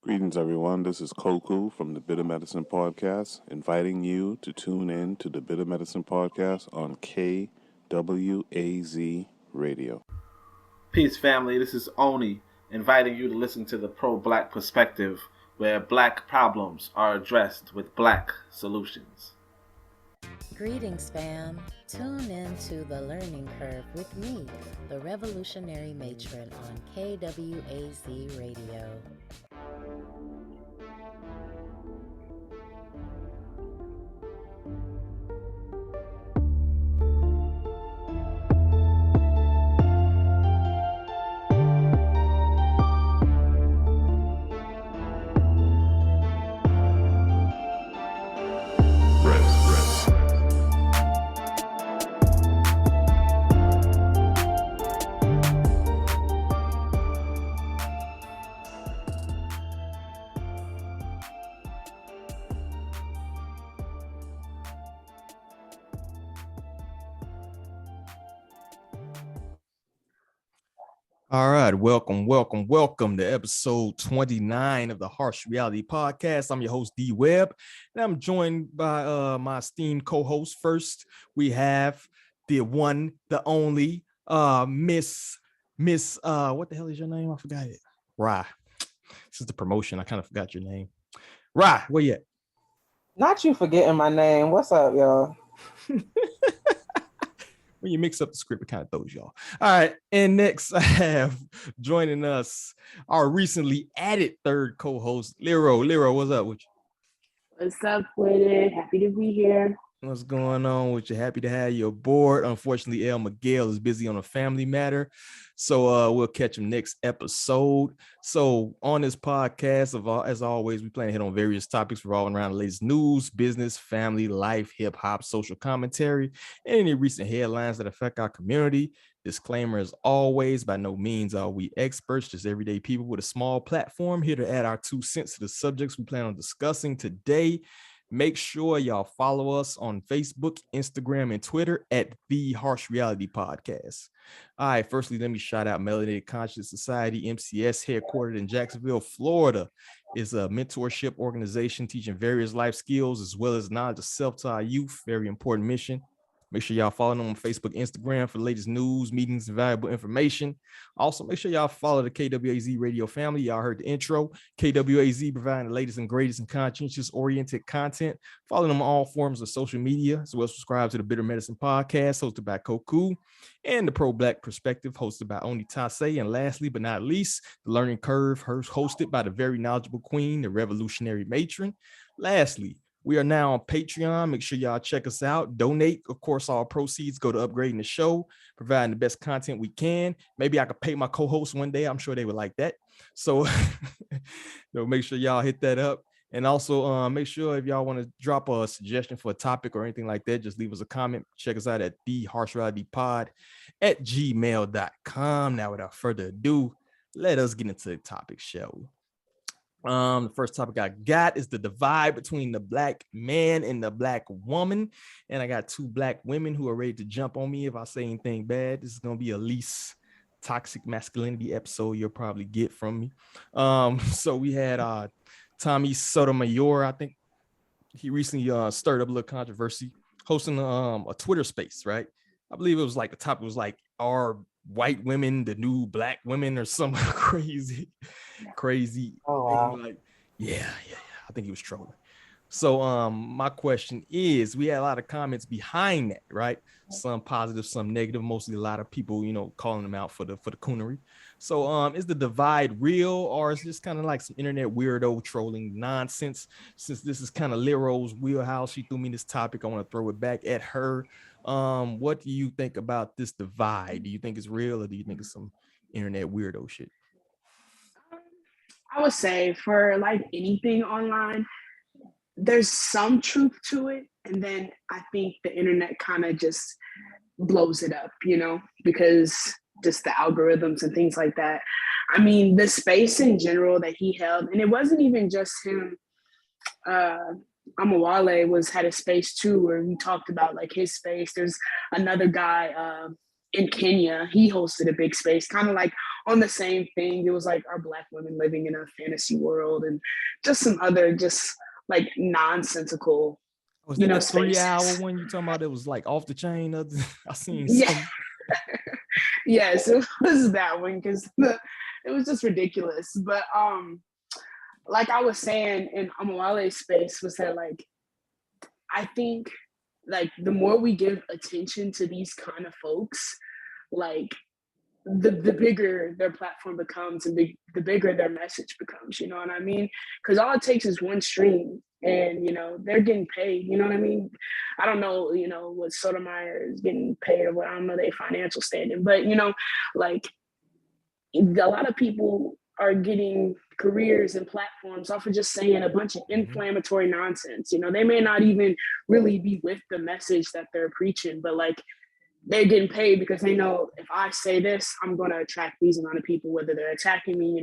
Greetings, everyone. This is Koku from the Bitter Medicine Podcast, inviting you to tune in to the Bitter Medicine Podcast on KWAZ Radio. Peace, family. This is Oni, inviting you to listen to the pro-black perspective, where black problems are addressed with black solutions. Greetings, fam. Tune in to The Learning Curve with me, the revolutionary matron on KWAZ Radio. All right, welcome to episode 29 of the Harsh Reality Podcast. I'm your host, D Webb, and I'm joined by my esteemed co-host. First, we have the one, the only, Miss, what the hell is your name? I forgot it. Rye. This is the promotion. I kind of forgot your name. Rye, where you at? Not you forgetting my name. What's up, y'all? When you mix up the script, it kind of throws y'all. All right. And next, I have joining us our recently added third co-host, Lero. Lero, what's up with you? What's up with it? Happy to be here. What's going on with you? Happy to have you aboard. Unfortunately, El Miguel is busy on a family matter. So we'll catch him next episode. So on this podcast, as always, we plan to hit on various topics revolving around the latest news, business, family, life, hip-hop, social commentary, and any recent headlines that affect our community. Disclaimer, as always, by no means are we experts, just everyday people with a small platform here to add our 2 cents to the subjects we plan on discussing today. Make sure y'all follow us on Facebook, Instagram, and Twitter at The Harsh Reality Podcast. All right, firstly, let me shout out Melanated Conscious Society, MCS, headquartered in Jacksonville, Florida. Is a mentorship organization teaching various life skills as well as knowledge of self to our youth. Very important mission. Make sure y'all follow them on Facebook, Instagram for the latest news, meetings, and valuable information. Also, make sure y'all follow the KWAZ radio family. Y'all heard the intro. KWAZ providing the latest and greatest and conscientious-oriented content. Follow them on all forms of social media, as well as subscribe to the Bitter Medicine Podcast, hosted by Koku, and the Pro-Black Perspective, hosted by Oni Tase. And lastly, but not least, the Learning Curve, hosted by the very knowledgeable queen, the revolutionary matron. Lastly, we are now on Patreon. Make sure y'all check us out. Donate. Of course, all proceeds go to upgrading the show, providing the best content we can. Maybe I could pay my co-hosts one day. I'm sure they would like that. So make sure y'all hit that up. And also make sure if y'all want to drop a suggestion for a topic or anything like that, just leave us a comment. Check us out at theharshrealitypod@gmail.com. Now, without further ado, let us get into the topic, shall we? The first topic I got is the divide between the black man and the black woman. And I got 2 black women who are ready to jump on me if I say anything bad. This is going to be a least toxic masculinity episode you'll probably get from me. So we had Tommy Sotomayor. I think he recently stirred up a little controversy hosting a Twitter space, right? I believe it was like the topic was like, are white women the new black women or some crazy Oh, wow. thing? Like, yeah, I think he was trolling. So my question is, we had a lot of comments behind that, right? Some positive, some negative, mostly a lot of people, calling them out for the coonery. So is the divide real, or is this kind of like some internet weirdo trolling nonsense? Since this is kind of Lero's wheelhouse, she threw me this topic, I want to throw it back at her. What do you think about this divide? Do you think it's real, or do you think it's some internet weirdo shit? I would say for like anything online, there's some truth to it. And then I think the internet kind of just blows it up, because just the algorithms and things like that. I mean, the space in general that he held, and it wasn't even just him. Amawale had a space too, where we talked about like his space. There's another guy in Kenya. He hosted a big space, kind of like on the same thing. It was like, are Black women living in a fantasy world, and just some other just like nonsensical, Was that the spaces. 3-hour one you talking about? It was like off the chain. I seen Yeah. some. Yes, it was that one because it was just ridiculous. But like I was saying in Amawale's space was that like I think like the more we give attention to these kind of folks, like the bigger their platform becomes and the bigger their message becomes, you know what I mean? Because all it takes is one stream and, they're getting paid, you know what I mean? I don't know, what Sotomayor is getting paid or what, I don't know their financial standing, but, like a lot of people are getting careers and platforms off of just saying a bunch of inflammatory nonsense. They may not even really be with the message that they're preaching, but like they're getting paid because they know if I say this, I'm going to attract these amount of people, whether they're attacking me,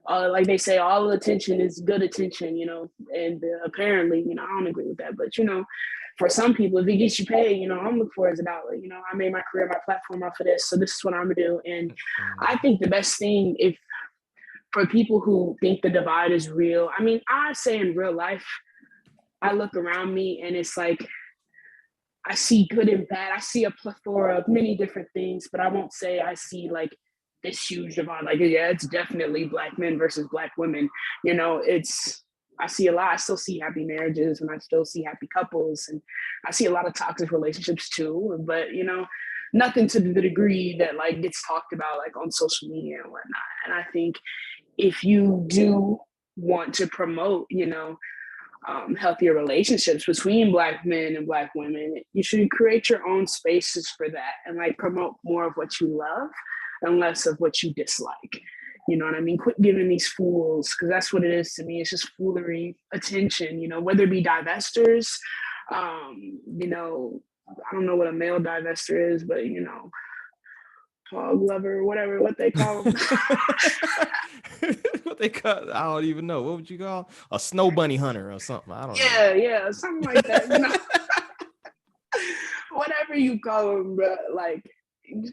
like they say, all attention is good attention, and apparently, I don't agree with that, but, for some people, if it gets you paid, I'm looking for is $1. I made my career, my platform off of this, so this is what I'm gonna do. And I think the best thing, if for people who think the divide is real, I mean, I say in real life, I look around me and it's like I see good and bad. I see a plethora of many different things, but I won't say I see like this huge divide. Like, yeah, it's definitely Black men versus Black women. I see a lot. I still see happy marriages and I still see happy couples. And I see a lot of toxic relationships too. But, nothing to the degree that like gets talked about like on social media and whatnot. And I think if you do want to promote, healthier relationships between Black men and Black women, you should create your own spaces for that and like promote more of what you love and less of what you dislike. You know what I mean? Quit giving these fools, because that's what it is to me. It's just foolery, attention, whether it be divestors, I don't know what a male divestor is, but, hog lover, whatever, what they call them. What they call? I don't even know. What would you call a snow bunny hunter or something? I don't know. Yeah, something like that. Whatever you call them, bro. Like,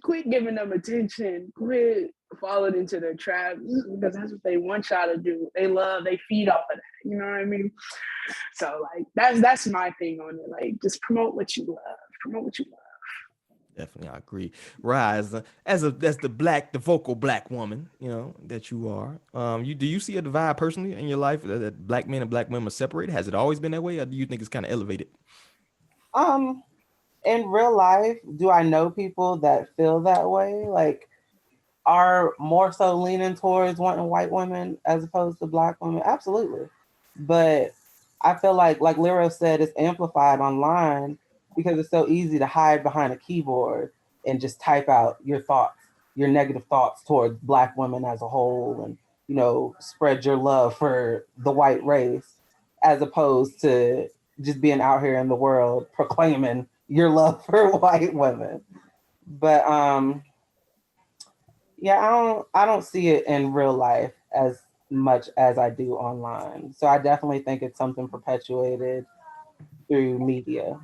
quit giving them attention. Quit falling into their traps because that's what they want y'all to do. They feed off of that. You know what I mean? So like that's my thing on it. Like, just promote what you love. Promote what you love. Definitely, I agree. Rise as the vocal Black woman, that you are. Do you see a divide personally in your life that Black men and Black women are separated? Has it always been that way, or do you think it's kind of elevated? In real life, do I know people that feel that way? Like, are more so leaning towards wanting white women as opposed to Black women? Absolutely. But I feel like Lero said, it's amplified online because it's so easy to hide behind a keyboard and just type out your thoughts, your negative thoughts towards Black women as a whole, and, spread your love for the white race, as opposed to just being out here in the world proclaiming your love for white women. But yeah, I don't see it in real life as much as I do online. So I definitely think it's something perpetuated through media.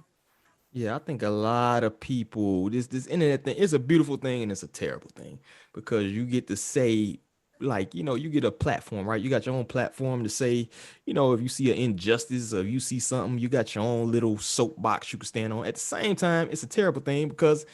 Yeah, I think a lot of people, this internet thing, it's a beautiful thing and it's a terrible thing because you get to say, like, you get a platform, right? You got your own platform to say, if you see an injustice or if you see something, you got your own little soapbox you can stand on. At the same time, it's a terrible thing because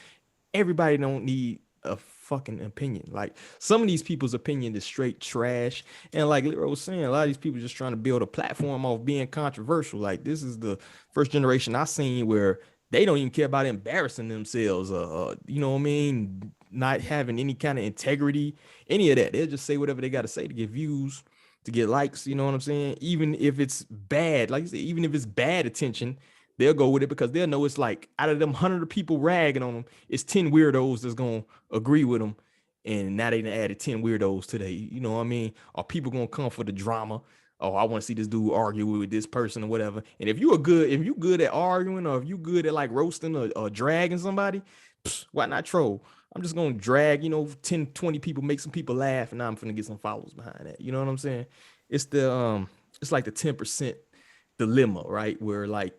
everybody don't need a fucking opinion. Like, some of these people's opinion is straight trash. And like Lero was saying, a lot of these people just trying to build a platform off being controversial. Like, this is the first generation I seen where they don't even care about embarrassing themselves. You know what I mean? Not having any kind of integrity, any of that. They'll just say whatever they got to say to get views, to get likes. You know what I'm saying? Even if it's bad, like you said, even if it's bad attention, they'll go with it because they'll know it's like out of them 100 people ragging on them, it's 10 weirdos that's gonna agree with them. And now they done added 10 weirdos today. You know what I mean? Are people gonna come for the drama? Oh, I want to see this dude argue with this person or whatever. And if you good at arguing, or if you good at like roasting or dragging somebody, why not troll? I'm just gonna drag, 10, 20 people, make some people laugh, and now I'm gonna get some followers behind that. You know what I'm saying? It's like the 10% dilemma, right? Where like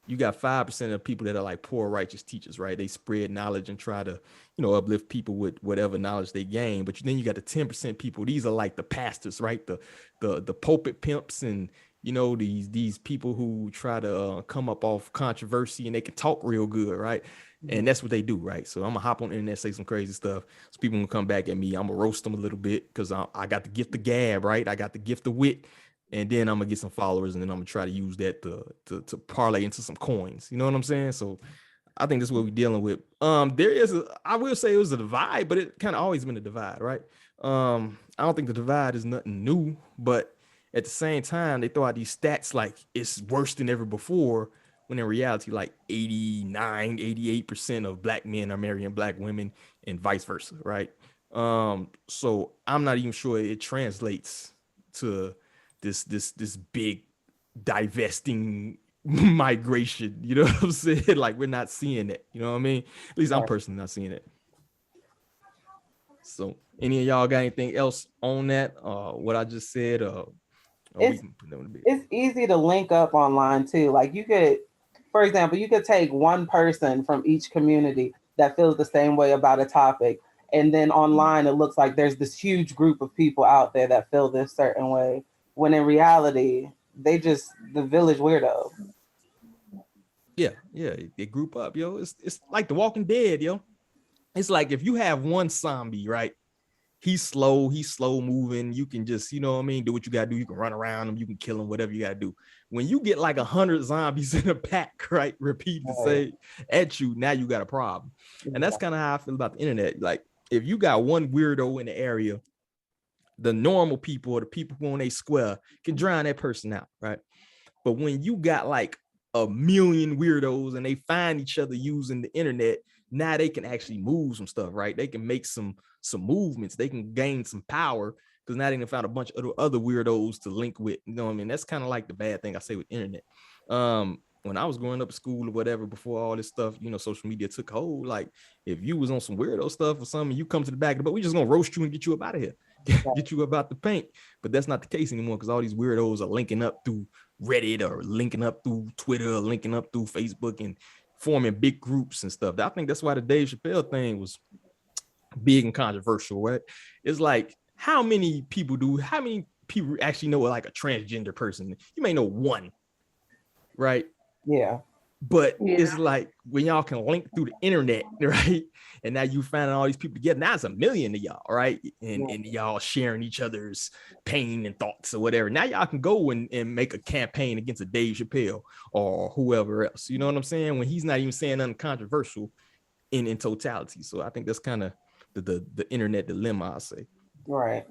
you got 5% of people that are like poor righteous teachers, right? They spread knowledge and try to, uplift people with whatever knowledge they gain. But then you got the 10% people. These are like the pastors, right? The pulpit pimps and these people who try to come up off controversy and they can talk real good, right? And that's what they do, right? So I'm gonna hop on the internet, say some crazy stuff. So people gonna come back at me. I'm gonna roast them a little bit because I got the gift of gab, right? I got the gift of wit, and then I'm gonna get some followers, and then I'm gonna try to use that to parlay into some coins. You know what I'm saying? So I think that's what we're dealing with. I will say it was a divide, but it kind of always been a divide, right? I don't think the divide is nothing new, but at the same time, they throw out these stats like it's worse than ever before, when in reality, like 89, 88% of black men are marrying black women and vice versa, right? So I'm not even sure it translates to this big divesting migration. You know what I'm saying? Like, we're not seeing it. You know what I mean? At least I'm personally not seeing it. So any of y'all got anything else on that? What I just said? It's easy to link up online too. Like, you could, for example, you could take one person from each community that feels the same way about a topic, and then online it looks like there's this huge group of people out there that feel this certain way, when in reality they just the village weirdo. Yeah, they group up, yo. It's like The Walking Dead, yo. It's like if you have one zombie, right? He's slow moving. You can just, do what you gotta do. You can run around him, you can kill him, whatever you gotta do. When you get like 100 zombies in a pack, right, repeat the same at you, now you got a problem. And that's kind of how I feel about the internet. Like, if you got one weirdo in the area, the normal people or the people who on a square can drown that person out, right? But when you got like a million weirdos and they find each other using the internet, now they can actually move some stuff, right? They can make some movements. They can gain some power because now they can find a bunch of other weirdos to link with. You know what I mean? That's kind of like the bad thing I say with internet. When I was growing up at school or whatever, before all this stuff, social media took hold. Like, if you was on some weirdo stuff or something, you come to the back of the boat, we just gonna roast you and get you up out of here, get you about the paint. But that's not the case anymore because all these weirdos are linking up through Reddit or linking up through Twitter or linking up through Facebook and forming big groups and stuff. I think that's why the Dave Chappelle thing was big and controversial, right? It's like, how many people actually know like a transgender person? You may know one, right? Yeah. But it's like when y'all can link through the internet, right? And now you find all these people together. Now it's a million of y'all, right? And y'all sharing each other's pain and thoughts or whatever. Now y'all can go and make a campaign against a Dave Chappelle or whoever else. You know what I'm saying? When he's not even saying nothing controversial in totality. So I think that's kind of the internet dilemma, I say. Right.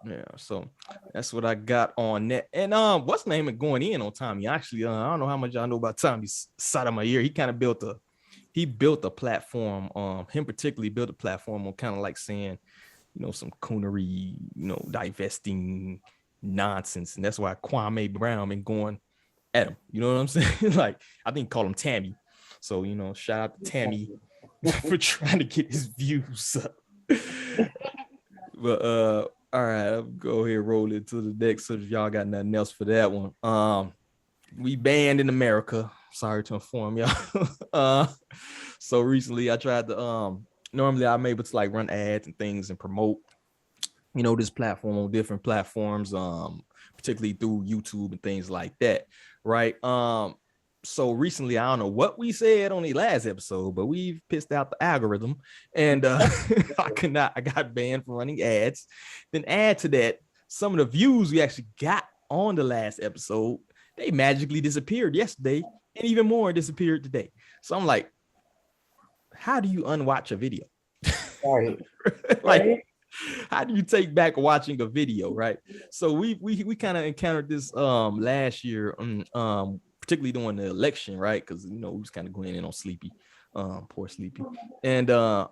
Yeah, so that's what I got on that. And what's the name of going in on Tommy? Actually, I don't know how much y'all know about Tommy's side of my ear. He kind of built a platform. Him particularly built a platform on kind of like saying, some coonery, divesting nonsense. And that's why Kwame Brown been going at him. You know what I'm saying? Like, I think call him Tammy. So, shout out to Tammy for trying to get his views up. But all right, I'll go ahead and roll into the next. So if y'all got nothing else for that one. We banned in America. Sorry to inform y'all. So recently I tried to normally I'm able to like run ads and things and promote, this platform on different platforms, particularly through YouTube and things like that. Right. So recently, I don't know what we said on the last episode, but we've pissed out the algorithm, and I got banned from running ads. Then add to that, some of the views we actually got on the last episode, they magically disappeared yesterday, and even more disappeared today. So I'm like, how do you unwatch a video? Right. Like, how do you take back watching a video, right? So we kind of encountered this last year, particularly during the election, right? Because we was kind of going in on Sleepy, poor Sleepy, and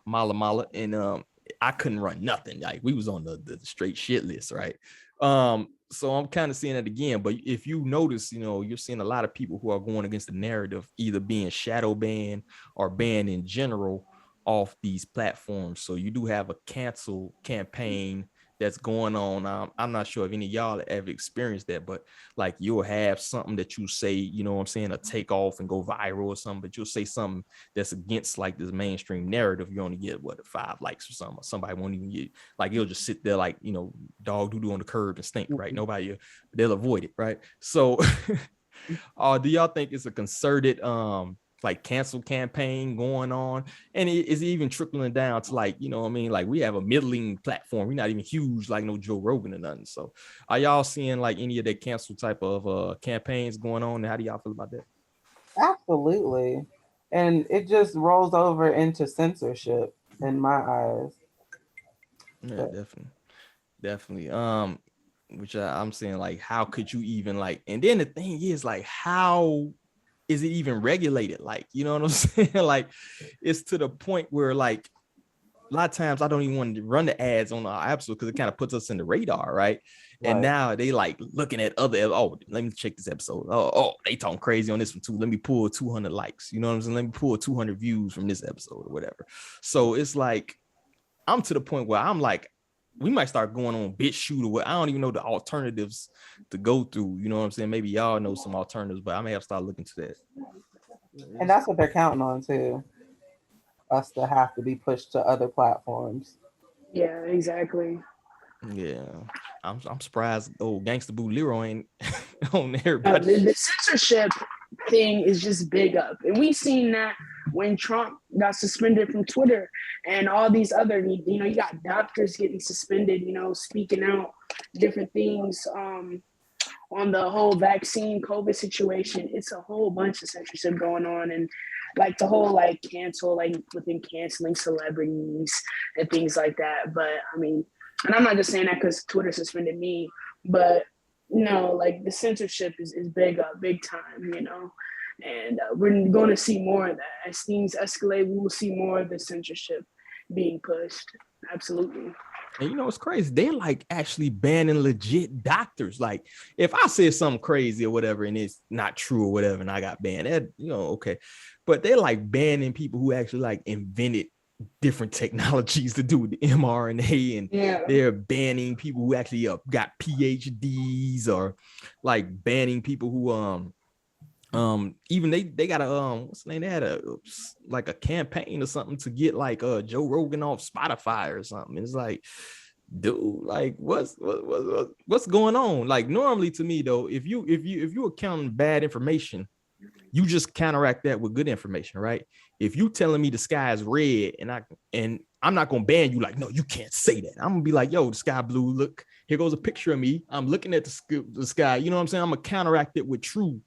Mala, and I couldn't run nothing. Like, we was on the straight shit list, right? So I'm kind of seeing that again. But if you notice, you're seeing a lot of people who are going against the narrative, either being shadow banned or banned in general off these platforms. So you do have a cancel campaign that's going on. I'm not sure if any of y'all ever experienced that, but like you'll have something that you say, you know what I'm saying, a take off and go viral or something, but you'll say something that's against like this mainstream narrative. You only get 5 likes or something. Somebody won't even get, like, you'll just sit there like, you know, dog doo-doo on the curb and stink, right? Nobody, they'll avoid it, right? So do y'all think it's a concerted like cancel campaign going on, and is even trickling down to, like, you know what I mean, like we have a middling platform, we're not even huge like no Joe Rogan or nothing. So are y'all seeing like any of that cancel type of campaigns going on, and how do y'all feel about that? Absolutely. And it just rolls over into censorship in my eyes. Yeah, But definitely which I'm saying, like, how could you even, like, and then the thing is, like, how is it even regulated? Like, you know what I'm saying? Like, it's to the point where, like, a lot of times I don't even want to run the ads on our apps because it kind of puts us in the radar, right? And now they like looking at other, oh, let me check this episode. Oh, they talking crazy on this one too. Let me pull 200 likes. You know what I'm saying? Let me pull 200 views from this episode or whatever. So it's like, I'm to the point where I'm like, we might start going on BitChute or what. I don't even know the alternatives to go through. You know what I'm saying? Maybe y'all know some alternatives, but I may have to start looking to that. and that's what they're counting on too. Us to have to be pushed to other platforms. Yeah, exactly. Yeah, I'm surprised old Gangsta Boo Leroy ain't on The, everybody. the censorship thing is just big up, and we seen that when Trump got suspended from Twitter, and all these other, you know, you got doctors getting suspended, you know, speaking out different things on the whole vaccine COVID situation. It's a whole bunch of censorship going on, and like the whole like cancel, like within canceling celebrities and things like that. But I mean, and I'm not just saying that because Twitter suspended me, but no, like the censorship is big up, big time, you know. And we're going to see more of that. As things escalate, we will see more of the censorship being pushed. Absolutely. And you know, it's crazy. They're like actually banning legit doctors. Like, if I said something crazy or whatever, and it's not true or whatever, and I got banned, that, you know, okay. But they're like banning people who actually like invented different technologies to do with the mRNA, and they're banning people who actually got PhDs, or like banning people who even they got a what's the name, they had a like a campaign or something to get like Joe Rogan off Spotify or something. It's like, dude, like what's going on? Like, normally to me though, if you're counting bad information, you just counteract that with good information, right? If you telling me the sky is red and I'm not gonna ban you, like, no, you can't say that. I'm gonna be like, yo, the sky blue, look, here goes a picture of me, I'm looking at the sky, you know what I'm saying? I'm gonna counteract it with true.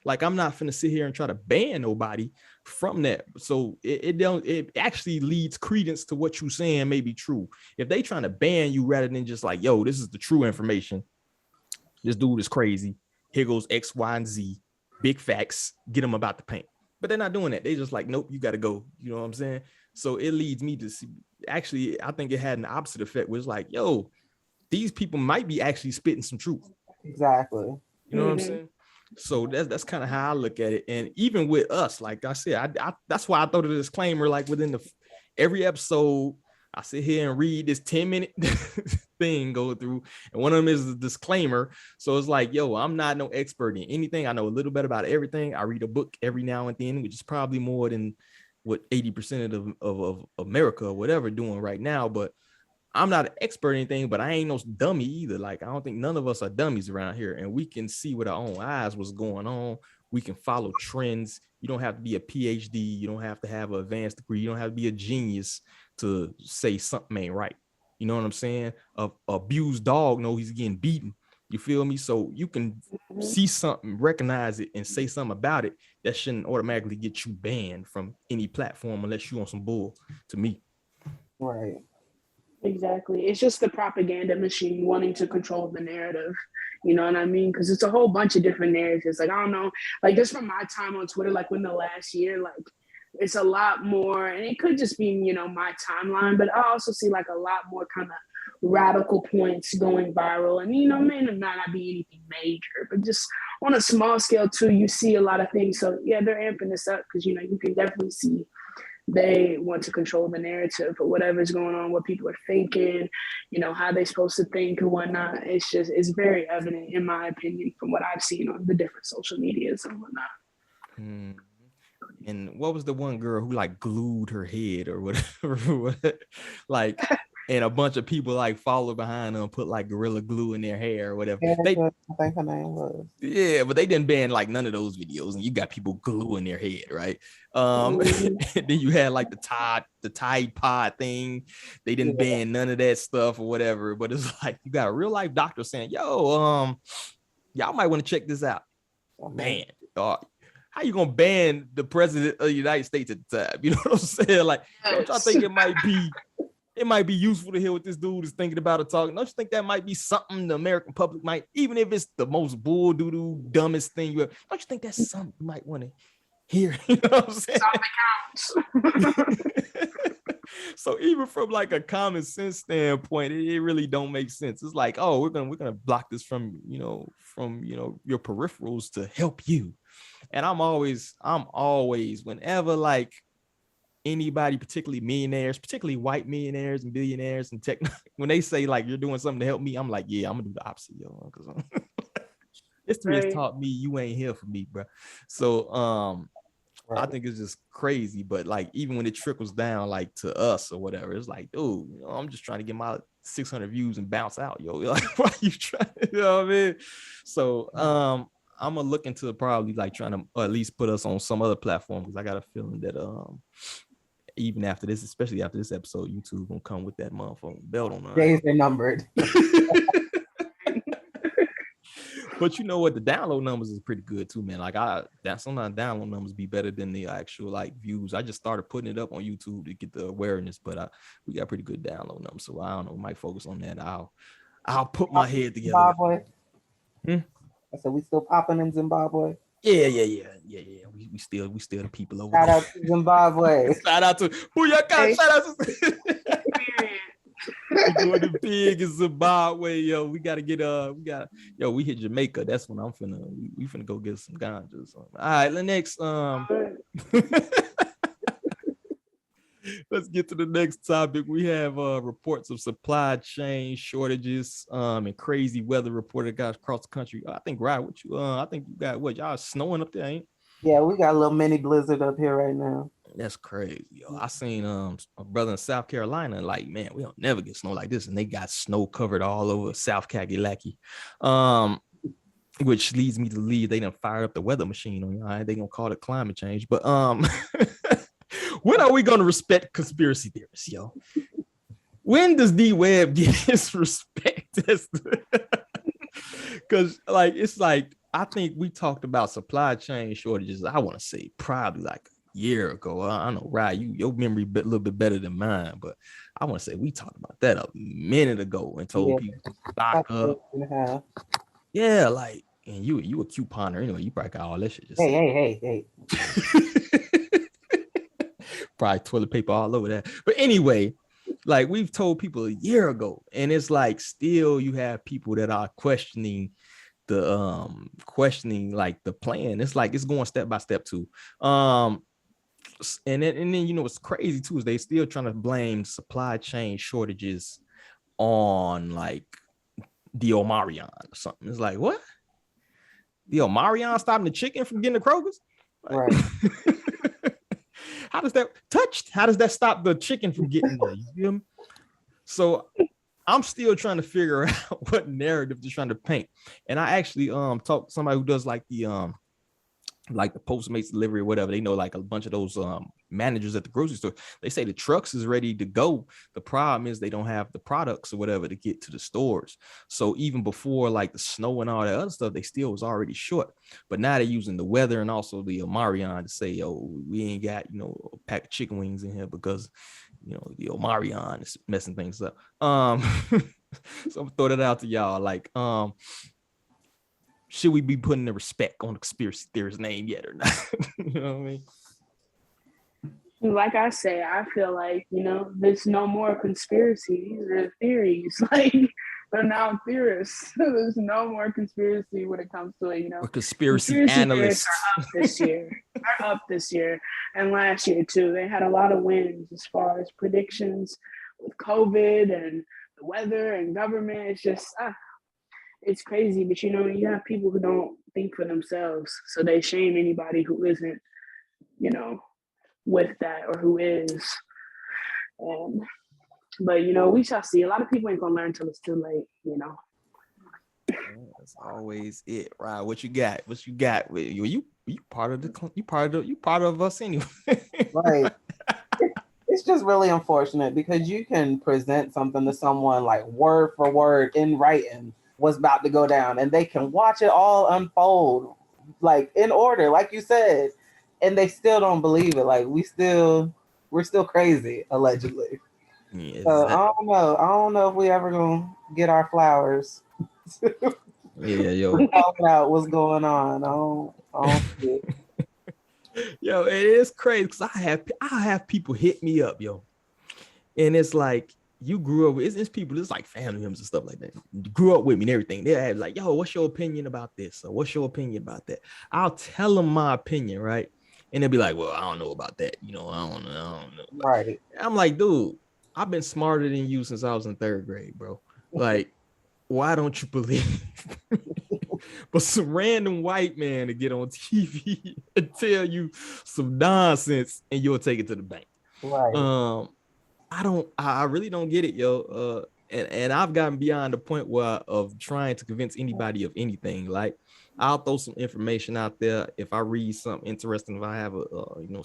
Like, I'm not finna sit here and try to ban nobody from that. So it actually leads credence to what you're saying may be true. If they trying to ban you rather than just like, yo, this is the true information, this dude is crazy, here goes X, Y, and Z, big facts, get them about the paint. But they're not doing that. They just like, nope, you got to go. You know what I'm saying? So it leads me to see, actually, I think it had an opposite effect, where it's like, yo, these people might be actually spitting some truth. Exactly. You know what I'm saying? So that's kind of how I look at it. And even with us, like I said, I that's why I throw the disclaimer, like within every episode, I sit here and read this 10-minute thing go through, and one of them is the disclaimer. So it's like, yo, I'm not no expert in anything. I know a little bit about everything. I read a book every now and then, which is probably more than what 80% of America or whatever doing right now. But I'm not an expert in anything, but I ain't no dummy either. Like, I don't think none of us are dummies around here, and we can see with our own eyes what's going on. We can follow trends. You don't have to be a PhD. You don't have to have an advanced degree. You don't have to be a genius to say something ain't right. You know what I'm saying? A abused dog know he's getting beaten. You feel me? So you can see something, recognize it, and say something about it. That shouldn't automatically get you banned from any platform unless you on some bull, to me. Right. Exactly. It's just the propaganda machine wanting to control the narrative. You know what I mean? Because it's a whole bunch of different narratives. Like, I don't know, like just from my time on Twitter, like within the last year, like it's a lot more, and it could just be, you know, my timeline, but I also see like a lot more kind of radical points going viral. And, you know, may not be anything major, but just on a small scale too, you see a lot of things. So yeah, they're amping this up because, you know, you can definitely see They want to control the narrative for whatever's going on, what people are thinking, how they're supposed to think and whatnot. It's very evident, in my opinion, from what I've seen on the different social medias and whatnot. Hmm. And what was the one girl who like glued her head or whatever? Like, and a bunch of people like followed behind them and put like Gorilla Glue in their hair or whatever. Yeah, I think her name was. Yeah, but they didn't ban like none of those videos, and you got people gluing their head, right? And then you had like the Tide Pod thing. They didn't ban none of that stuff or whatever. But it's like you got a real life doctor saying, "Yo, y'all might want to check this out." Ban. How you gonna ban the president of the United States at the time? You know what I'm saying? Like, don't y'all think it might be useful to hear what this dude is thinking about or talking? Don't you think that might be something the American public might, even if it's the most bull doo dumbest thing you ever, don't you think that's something you might want to hear? You know what I'm saying? Something counts. So even from like a common sense standpoint, it really don't make sense. It's like, oh, we're gonna block this from your peripherals to help you. And I'm always whenever like anybody, particularly millionaires, particularly white millionaires and billionaires and tech, when they say like you're doing something to help me, I'm like, yeah, I'm gonna do the opposite, yo, because history has taught me you ain't here for me, bro. So I think it's just crazy, but like even when it trickles down like to us or whatever, it's like, dude, I'm just trying to get my 600 views and bounce out, yo. Like, why you trying? You know what I mean? So I'm gonna look into probably like trying to at least put us on some other platform, because I got a feeling that even after this, especially after this episode, YouTube gonna come with that motherfucking belt on. Days are numbered. But you know what? The download numbers is pretty good too, man. Like sometimes download numbers be better than the actual like views. I just started putting it up on YouTube to get the awareness, but we got pretty good download numbers. So I don't know. We might focus on that. I'll put my head together. Zimbabwe. I said we still popping in Zimbabwe. Yeah. We still the people over Shout there. out to Zimbabwe. Shout out to Booyaka. Shout out to we doing the big in Zimbabwe, yo. We gotta get we hit Jamaica. That's when we finna go get some ganja. So. All right, the next let's get to the next topic. We have reports of supply chain shortages and crazy weather reported guys across the country. I think I think you got what y'all snowing up there, ain't? Yeah, we got a little mini blizzard up here right now. That's crazy, yo. I seen a brother in South Carolina, like, man, we don't never get snow like this, and they got snow covered all over South Kakalaki. Which leads me to believe they done fired up the weather machine on y'all. They gonna call it climate change, but when are we gonna respect conspiracy theories, yo? When does D-Web get his respect? Because like it's like I think we talked about supply chain shortages. I want to say probably like a year ago. I know, right? Your memory a little bit better than mine, but I want to say we talked about that a minute ago and told people to stock up. Yeah, like, and you a couponer anyway. You probably got all that shit. Hey. Probably toilet paper all over that. But anyway, like we've told people a year ago, and it's like still you have people that are questioning like the plan. It's like it's going step by step too. And then you know what's crazy too is they still trying to blame supply chain shortages on like the Omarion or something. It's like, what? The Omarion stopping the chicken from getting the Kroger's? Like, right. How does that stop the chicken from getting there? You feel me? So I'm still trying to figure out what narrative they're trying to paint. And I actually talked to somebody who does like the Postmates delivery or whatever. They know like a bunch of those managers at the grocery store. They say the trucks is ready to go. The problem is they don't have the products or whatever to get to the stores. So even before like the snow and all that other stuff, they still was already short. But now they're using the weather and also the Omarion to say, yo, we ain't got, a pack of chicken wings in here because, the Omarion is messing things up. So I'm gonna throw that out to y'all. Like, should we be putting the respect on the conspiracy theorist's name yet or not? You know what I mean? Like I say, I feel like, there's no more conspiracies or theories. Like They're now theorists. There's no more conspiracy when it comes to it, Or conspiracy Conspiracy theorists analysts. are up this year. Are up this year. And last year too. They had a lot of wins as far as predictions with COVID and the weather and government. It's just it's crazy. But you have people who don't think for themselves. So they shame anybody who isn't, with that or who is. But we shall see. A lot of people ain't gonna learn till it's too late. That's always it, right? What you got? You part of us anyway. Right. It's just really unfortunate because you can present something to someone like word for word in writing what's about to go down, and they can watch it all unfold like in order, like you said, and they still don't believe it. Like we're still crazy, allegedly. Yeah, So I don't know if we ever gonna get our flowers. Yeah, yo. Talking out what's going on. I don't see it. Yo, it is crazy because I have people hit me up, yo, and it's like you grew up with it's people, it's like family members and stuff like that. You grew up with me and everything. They're like, yo, what's your opinion about this? Or what's your opinion about that? I'll tell them my opinion, right? And they'll be like, well, I don't know about that. I don't know. Right. I'm like, dude, I've been smarter than you since I was in 3rd grade, bro. Like, why don't you believe? But some random white man to get on TV and tell you some nonsense and you'll take it to the bank. Right. I really don't get it, yo. And I've gotten beyond the point of trying to convince anybody of anything. Like, I'll throw some information out there. If I read something interesting, if I have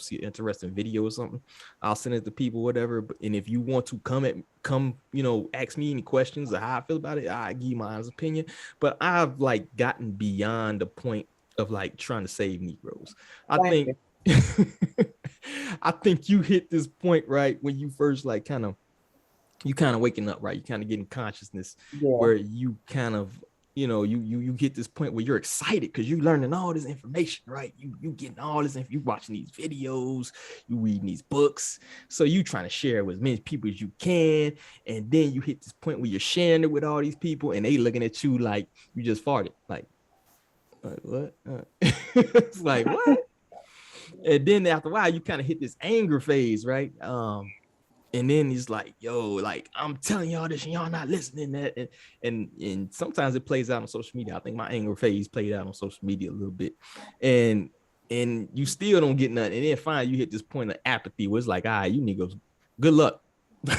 see an interesting video or something, I'll send it to people, whatever. And if you want to come ask me any questions or how I feel about it, I give you my honest opinion. But I've like gotten beyond the point of like trying to save Negroes. I think you hit this point right when you first like kind of waking up, right? You kind of getting consciousness where you kind of you get this point where you're excited because you're learning all this information, right? You getting all this you watching these videos, you reading these books, so you trying to share it with as many people as you can, and then you hit this point where you're sharing it with all these people and they looking at you like you just farted, like what? It's like what? And then after a while you kind of hit this anger phase, right? And then he's like, yo, like, I'm telling y'all this and y'all not listening. That and sometimes it plays out on social media. I think my anger phase played out on social media a little bit. And you still don't get nothing. And then finally you hit this point of apathy where it's like, all right, you niggas, good luck. But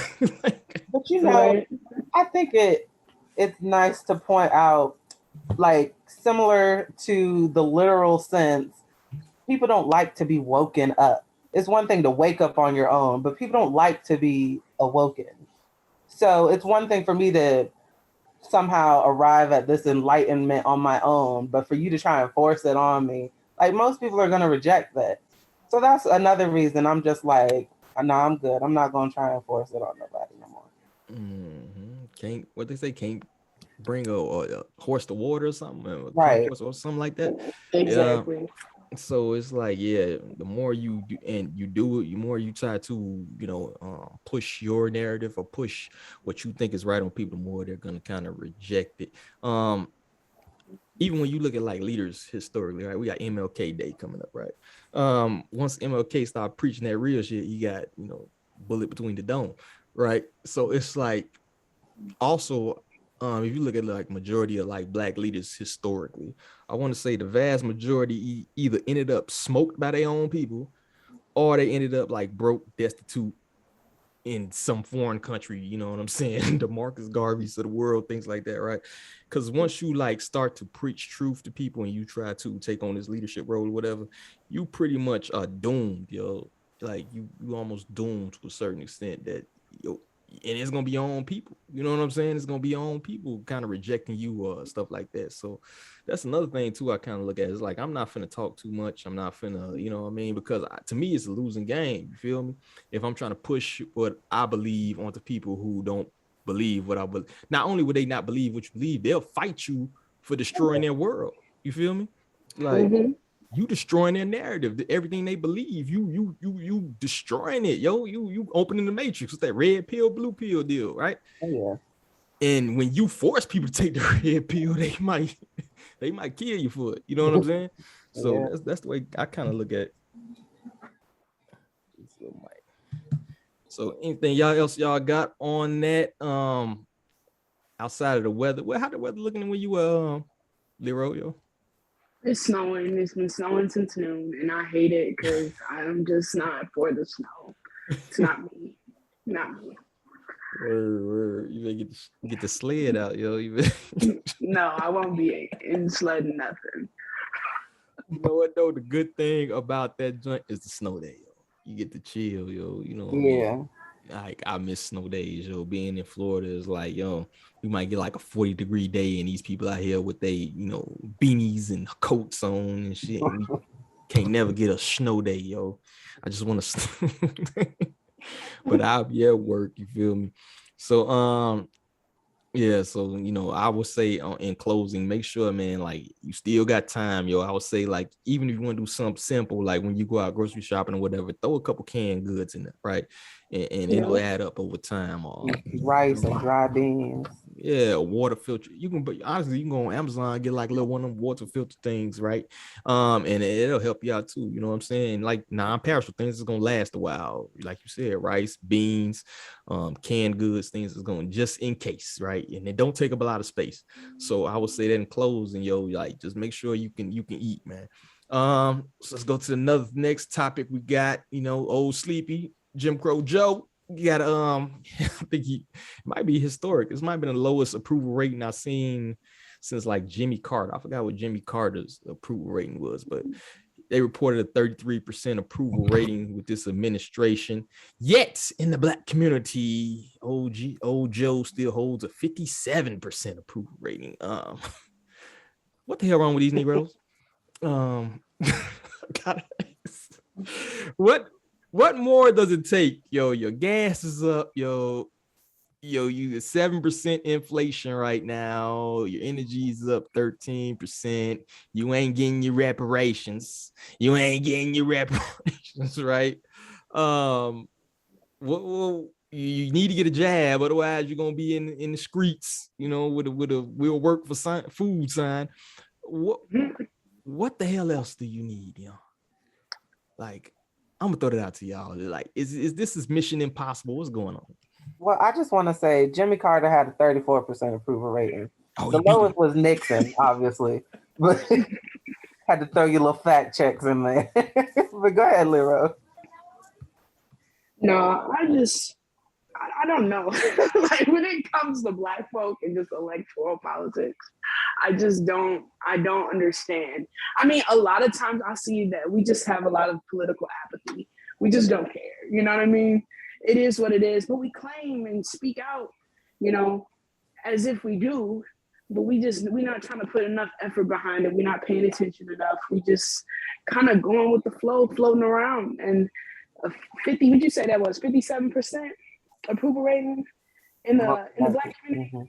I think it's nice to point out, like, similar to the literal sense, people don't like to be woken up. It's one thing to wake up on your own, but people don't like to be awoken. So it's one thing for me to somehow arrive at this enlightenment on my own, but for you to try and force it on me, like most people are going to reject that. So that's another reason I'm just like, no, I'm good. I'm not going to try and force it on nobody no more. Can't, what they say, can't bring a horse to water or something, right? Or something like that. Exactly. So it's like, yeah, the more you do and you do it, the more you try to, push your narrative or push what you think is right on people, the more they're going to kind of reject it. Even when you look at like leaders historically, right? We got MLK Day coming up, right? Once MLK started preaching that real shit, you got, bullet between the dome, right? So it's like, also, if you look at like majority of like black leaders historically, I want to say the vast majority either ended up smoked by their own people, or they ended up like broke, destitute in some foreign country. You know what I'm saying? The Marcus Garveys of the world, things like that, right? Because once you like start to preach truth to people and you try to take on this leadership role or whatever, you pretty much are doomed, yo. Like you almost doomed to a certain extent that and it's gonna be your own people. You know what I'm saying? It's gonna be your own people kind of rejecting you or stuff like that. So that's another thing too. I kind of look at it. It's like I'm not finna talk too much. I'm not finna, you know what I mean? Because to me, it's a losing game. You feel me? If I'm trying to push what I believe onto people who don't believe what I believe, not only would they not believe what you believe, they'll fight you for destroying their world. You feel me? Like. You destroying their narrative, everything they believe. You destroying it, yo. You opening the matrix with that red pill, blue pill deal, right? Yeah. And when you force people to take the red pill, they might kill you for it. You know what I'm saying? So that's the way I kind of look at it. So anything y'all got on that? Outside of the weather, how the weather looking when you Leroy, yo? It's snowing. It's been snowing since noon, and I hate it because I'm just not for the snow. It's not me. Not me. Word. You better get the sled out, yo. No, I won't be in sledding nothing. You know what though? The good thing about that joint is the snow day, yo. You get to chill, yo. You know what I mean? Like I miss snow days, yo. Being in Florida is like, yo, we might get like a 40-degree day, and these people out here with they, beanies and coats on and shit. And we can't never get a snow day, yo. I just want to, but I'll be at work. You feel me? So, yeah, so I would say in closing, make sure, man, like you still got time, yo. I would say, like, even if you want to do something simple, like when you go out grocery shopping or whatever, throw a couple canned goods in there, right? And it'll add up over time. Rice and dry beans. Yeah, a water filter. You can, but honestly, you can go on Amazon and get like a little one of them water filter things, right? And it'll help you out too. You know what I'm saying? Like non-perishable things is gonna last a while. Like you said, rice, beans, canned goods, things is going just in case, right? And it don't take up a lot of space. So I would say that in closing, yo, like just make sure you can eat, man. So let's go to another next topic. We got, old sleepy Jim Crow Joe. You got I think he might be historic. This might have been the lowest approval rating I've seen since like Jimmy Carter. I forgot what Jimmy Carter's approval rating was, but they reported a 33% approval rating with this administration. Yet in the Black community, old Joe still holds a 57% approval rating. What the hell wrong with these Negroes? What more does it take? Yo, your gas is up, yo, you get 7% inflation right now. Your energy is up 13%. You ain't getting your reparations. Right? Well, you need to get a jab, otherwise you're gonna be in the streets, with a "we'll work for food" sign. What the hell else do you need, Like, I'm gonna throw that out to y'all. Like, is this mission impossible? What's going on? Well, I just want to say Jimmy Carter had a 34% approval rating. The lowest was Nixon, obviously, but had to throw your little fact checks in there. But go ahead, Lero. No, I don't know. Like when it comes to Black folk and just electoral politics, I don't understand. I mean, a lot of times I see that we just have a lot of political apathy. We just don't care. You know what I mean? It is what it is, but we claim and speak out, as if we do, but we're not trying to put enough effort behind it. We're not paying attention enough. We just kind of going with the flow, floating around. And 50, would you say that was 57% approval rating in the Black community? Mm-hmm.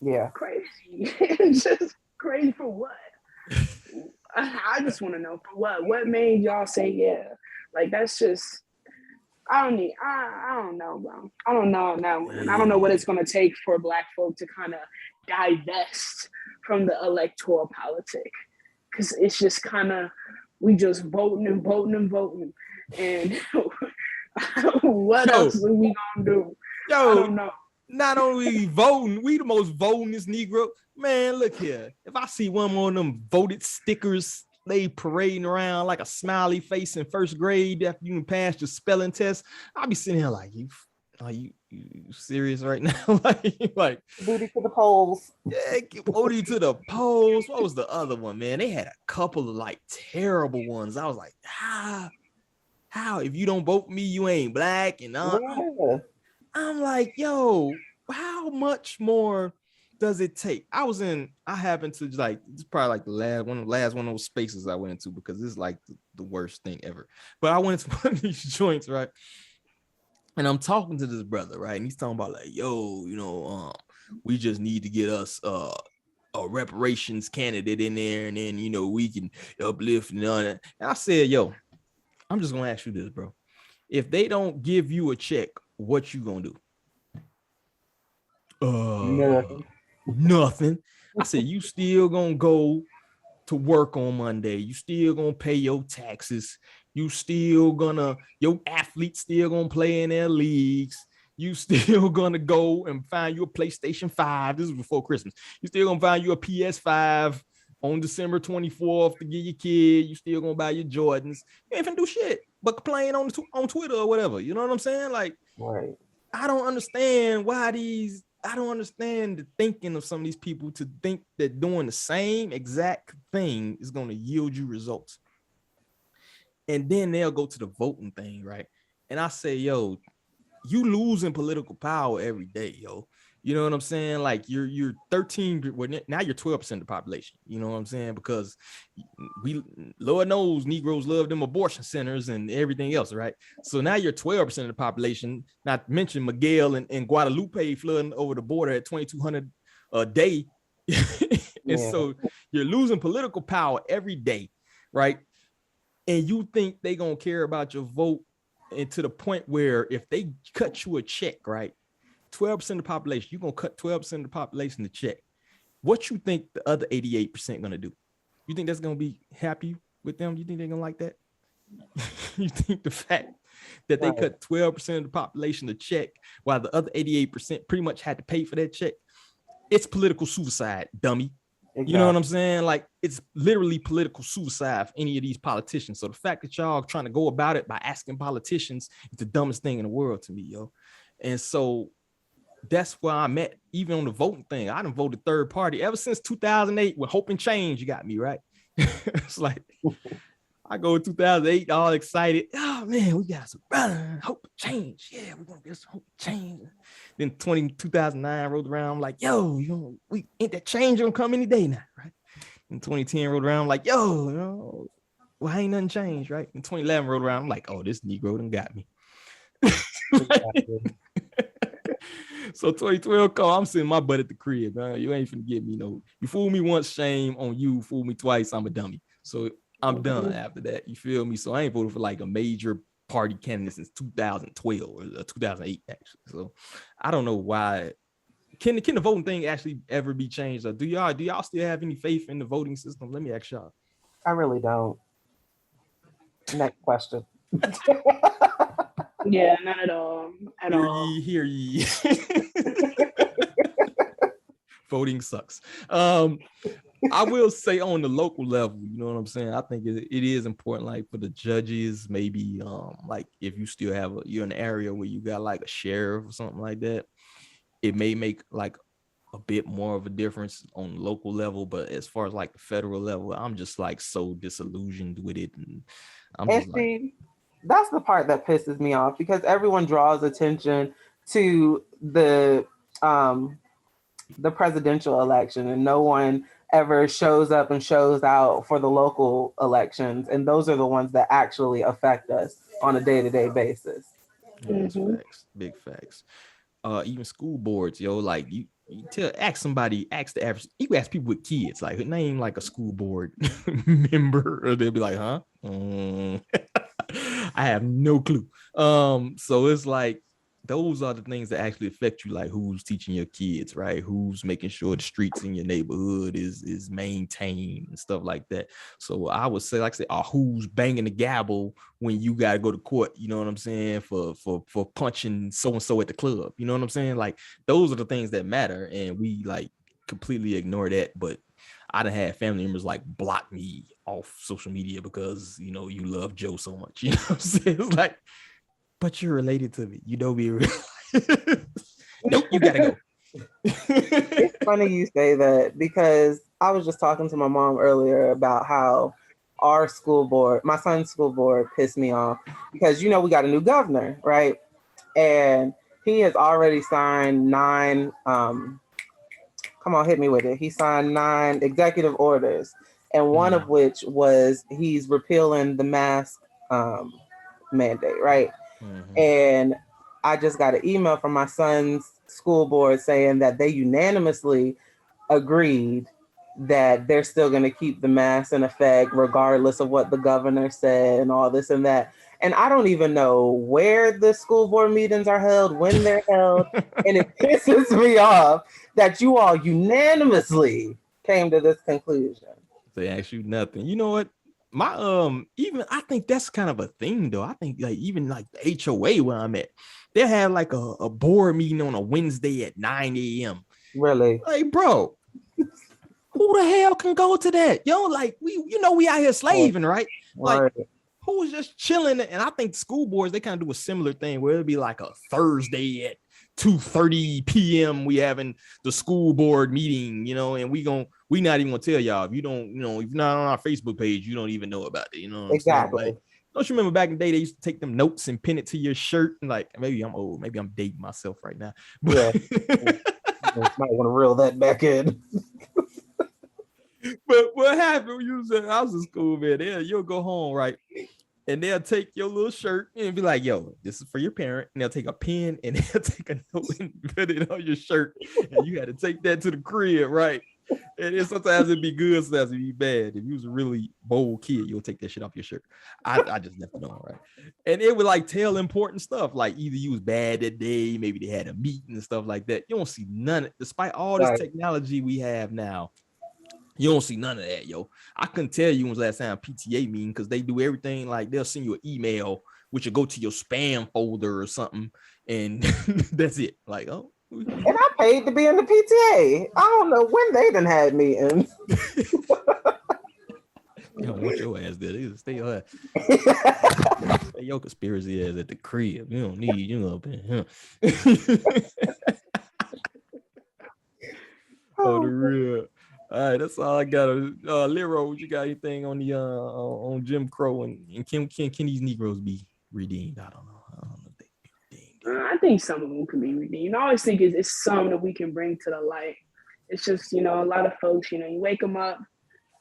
Yeah. Crazy. Just crazy for what? I just want to know for what? What made y'all say yeah? Like that's just I don't know, bro. I don't know on that one. I don't know what it's gonna take for Black folk to kind of divest from the electoral politic. Cause it's just kind of we just voting. And what else are we gonna do? Yo, I don't know. Not only voting, we the most votingest Negro. Man, look here. If I see one more of them voted stickers, they parading around like a smiley face in first grade after you passed your spelling test, I'll be sitting here like, are you serious right now? like booty to the polls. Yeah, booty to the polls. What was the other one, man? They had a couple of like terrible ones. I was like, how? If you don't vote for me, you ain't Black. And I'm like, yo, how much more does it take? I happened to it's probably like the last one of those spaces I went into because this is like the worst thing ever. But I went into one of these joints, right? And I'm talking to this brother, right? And he's talking about like, yo, we just need to get us a reparations candidate in there, and then we can uplift and all that. And I said, yo, I'm just gonna ask you this, bro. If they don't give you a check, what you gonna do? Nothing. I said, you still gonna go to work on Monday. You still gonna pay your taxes. You still gonna, your athletes still gonna play in their leagues. You still gonna go and find you a PlayStation 5. This is before Christmas. You still gonna find you a PS5 on December 24th to give your kid. You still gonna buy your Jordans. You ain't finna do shit but complain on Twitter or whatever. You know what I'm saying? Like, Right. I don't understand I don't understand the thinking of some of these people to think that doing the same exact thing is going to yield you results. And then they'll go to the voting thing, right? And I say, yo, you losing political power every day, yo. You know what I'm saying? Like you're 13, well, now you're 12% of the population. You know what I'm saying? Because Lord knows Negroes love them abortion centers and everything else, right? So now you're 12% of the population, not to mention Miguel and Guadalupe flooding over the border at 2,200 a day. And so you're losing political power every day, right? And you think they gonna care about your vote, and to the point where if they cut you a check, right? 12% of the population, you're going to cut 12% of the population to check. What you think the other 88% going to do? You think that's going to be happy with them? You think they're going to like that? You think the fact that they cut 12% of the population to check while the other 88% pretty much had to pay for that check? It's political suicide, dummy. Exactly. You know what I'm saying? Like, it's literally political suicide for any of these politicians. So the fact that y'all trying to go about it by asking politicians is the dumbest thing in the world to me, yo. And so that's where I'm at, even on the voting thing. I done voted third party ever since 2008 with Hope and Change. You got me, right? It's like, I go 2008 all excited. Oh, man, we got some Hope and Change. Yeah, we're going to get some Hope and Change. Then 2009 rolled around. I'm like, yo, we ain't that change going to come any day now, right? In 2010 rolled around. I'm like, yo, well, ain't nothing changed, right? In 2011 rolled around. I'm like, oh, this Negro done got me. So 2012 call, I'm sitting my butt at the crib, man. You ain't finna get me no. You fool me once, shame on you. Fool me twice, I'm a dummy. So I'm done after that. You feel me? So I ain't voted for like a major party candidate since 2012 or 2008, actually. So I don't know why. Can the voting thing actually ever be changed? Or do y'all still have any faith in the voting system? Let me ask y'all. I really don't. Next question. Yeah, not at all. Hear ye. Voting sucks. I will say on the local level, you know what I'm saying? I think it is important, like for the judges, maybe like if you still have you're in an area where you got like a sheriff or something like that, it may make like a bit more of a difference on the local level. But as far as like the federal level, I'm just like so disillusioned with it. And I'm just like, that's the part that pisses me off, because everyone draws attention to the presidential election and no one ever shows up and shows out for the local elections, and those are the ones that actually affect us on a day-to-day basis. Yes, facts, big facts. Even school boards, yo, like you ask the average, you ask people with kids, like name like a school board member, or they'll be like, huh? I have no clue. So it's like those are the things that actually affect you, like who's teaching your kids, right? Who's making sure the streets in your neighborhood is maintained and stuff like that. So I would say, like I say, who's banging the gavel when you gotta go to court, you know what I'm saying, for punching so-and-so at the club, you know what I'm saying? Like those are the things that matter, and we like completely ignore that. But I done had family members like block me off social media because, you know, you love Joe so much. You know what I'm saying? It's like, but you're related to me. You don't be real. Nope, you gotta go. It's funny you say that, because I was just talking to my mom earlier about how our school board, my son's school board, pissed me off because, you know, we got a new governor, right? And he has already signed 9 come on, hit me with it. He signed 9 executive orders, and one of which was he's repealing the mask mandate, right? And I just got an email from my son's school board saying that they unanimously agreed that they're still going to keep the mask in effect regardless of what the governor said and all this and that. And I don't even know where the school board meetings are held, when they're held. And it pisses me off that you all unanimously came to this conclusion. They ask you nothing. You know what? My even I think that's kind of a thing though. I think like even like the HOA where I'm at, they have like a board meeting on a Wednesday at 9 a.m. Really? Like, bro, who the hell can go to that? Yo, like we out here slaving, right? Like, Right. who's just chilling? And I think school boards, they kind of do a similar thing where it'll be like a Thursday at 2:30 p.m. we having the school board meeting, and we not even gonna tell y'all. If you don't, if you're not on our Facebook page, you don't even know about it. You know what Exactly. I'm saying? Like, don't you remember back in the day they used to take them notes and pin it to your shirt? And like, maybe I'm old, maybe I'm dating myself right now. But Yeah. Might want to reel that back in. But what happened when you was in I was in school, man? You'll go home, right? And they'll take your little shirt and be like, yo, this is for your parent. And they'll take a pen and they'll take a note and put it on your shirt. And you had to take that to the crib, right? And then sometimes it'd be good, sometimes it'd be bad. If you was a really bold kid, you'll take that shit off your shirt. I just never know, right? And it would like tell important stuff, like either you was bad that day, maybe they had a meeting and stuff like that. You don't see none, despite all this technology we have now. You don't see none of that, yo. I couldn't tell you when was last time PTA meeting because they do everything like they'll send you an email, which will go to your spam folder or something, and that's it. Like, oh. And I paid to be in the PTA. I don't know when they done had meetings. You don't want your ass there. They stay your ass. Stay your conspiracy ass at the crib. You don't need you up in here. Oh, the real. All right, that's all I got. Lero, you got anything on the on Jim Crow and can these Negroes be redeemed? I don't know if they can be redeemed. I think some of them can be redeemed. I always think it's some that we can bring to the light. It's just, a lot of folks, you wake them up,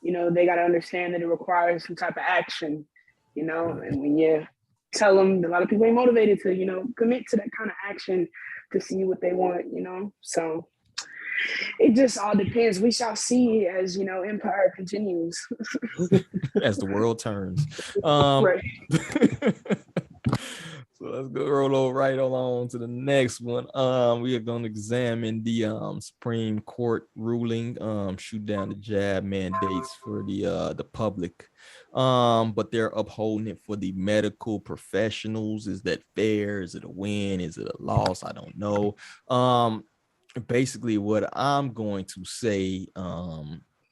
they got to understand that it requires some type of action, and when you tell them, a lot of people ain't motivated to, commit to that kind of action to see what they want, so it just all depends. We shall see as, empire continues. As the world turns. Right. So let's go roll right along to the next one. We are going to examine the Supreme Court ruling, shoot down the jab mandates for the public. But they're upholding it for the medical professionals. Is that fair? Is it a win? Is it a loss? I don't know. Basically what I'm going to say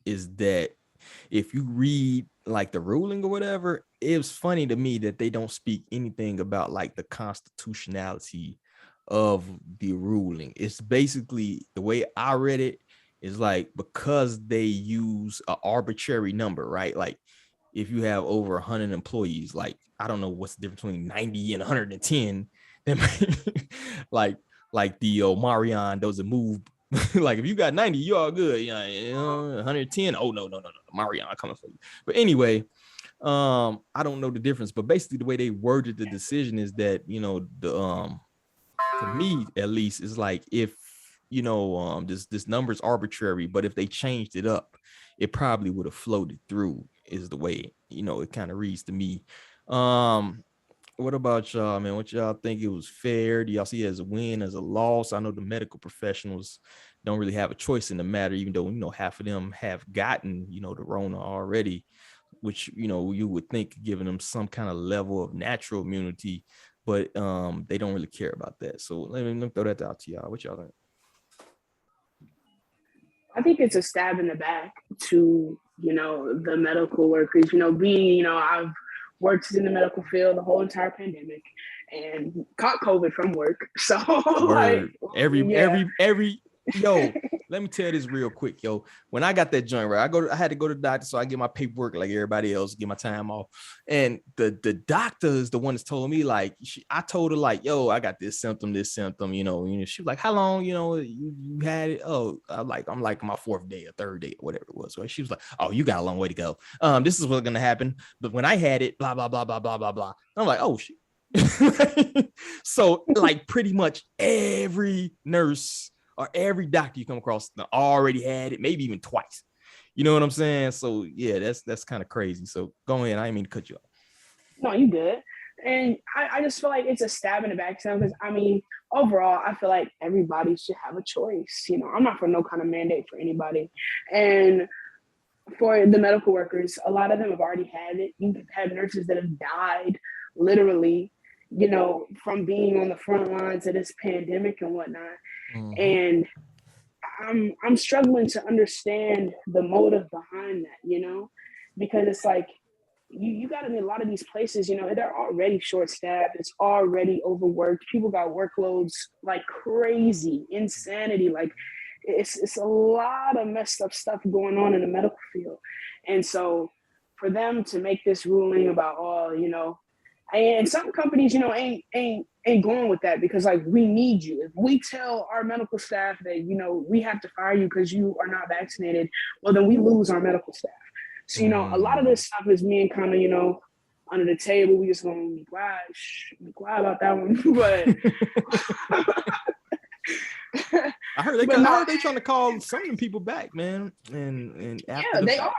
is that if you read like the ruling or whatever, it was funny to me that they don't speak anything about like the constitutionality of the ruling. It's basically, the way I read it is like, because they use an arbitrary number, right? Like if you have over 100 employees, like I don't know what's the difference between 90 and 110, then like the Marion doesn't move. Like if you got 90, you all good. 110. Oh no, Marion coming for you. But anyway, I don't know the difference, but basically the way they worded the decision is that, to me at least, is like if this number is arbitrary, but if they changed it up, it probably would have floated through, is the way it kind of reads to me. What about y'all, man? What y'all think? It was fair? Do y'all see it as a win, as a loss? I know the medical professionals don't really have a choice in the matter, even though half of them have gotten the Rona already, which you would think giving them some kind of level of natural immunity, but they don't really care about that. So let me throw that out to y'all. What y'all think? I think it's a stab in the back to the medical workers. Being I've worked in the medical field the whole entire pandemic and caught COVID from work. So like every yo, let me tell this real quick, yo. When I got that joint, right, I had to go to the doctor, so I get my paperwork like everybody else, get my time off. And the doctor is the one that's told me, like, I told her, like, yo, I got this symptom. She was like, how long, you had it? Oh, I'm like my fourth day or third day or whatever it was. So she was like, oh, you got a long way to go. This is what's gonna happen. But when I had it, blah, blah, blah, blah, blah, blah, blah. I'm like, oh shit. So like pretty much every nurse or every doctor you come across already had it, maybe even twice. You know what I'm saying? So yeah, that's kind of crazy. So go ahead. I didn't mean to cut you off. No, you good. And I just feel like it's a stab in the back because I mean, overall, I feel like everybody should have a choice. You know, I'm not for no kind of mandate for anybody. And for the medical workers, a lot of them have already had it. You've had nurses that have died literally, you know, from being on the front lines of this pandemic and whatnot. Mhm. And I'm struggling to understand the motive behind that, you know, because it's like you got in a lot of these places, you know, they're already short staffed, it's already overworked. People got workloads like crazy, insanity. Like it's a lot of messed up stuff going on in the medical field. And so for them to make this ruling about, oh, you know, and some companies, you know, ain't going with that because like we need you. If we tell our medical staff that, you know, we have to fire you because you are not vaccinated, well then we lose our medical staff. So, you know, a lot of this stuff is being kind of, you know, under the table. We just gonna be quiet about that one. But I heard they trying to call some of them people back, man. And yeah, they are.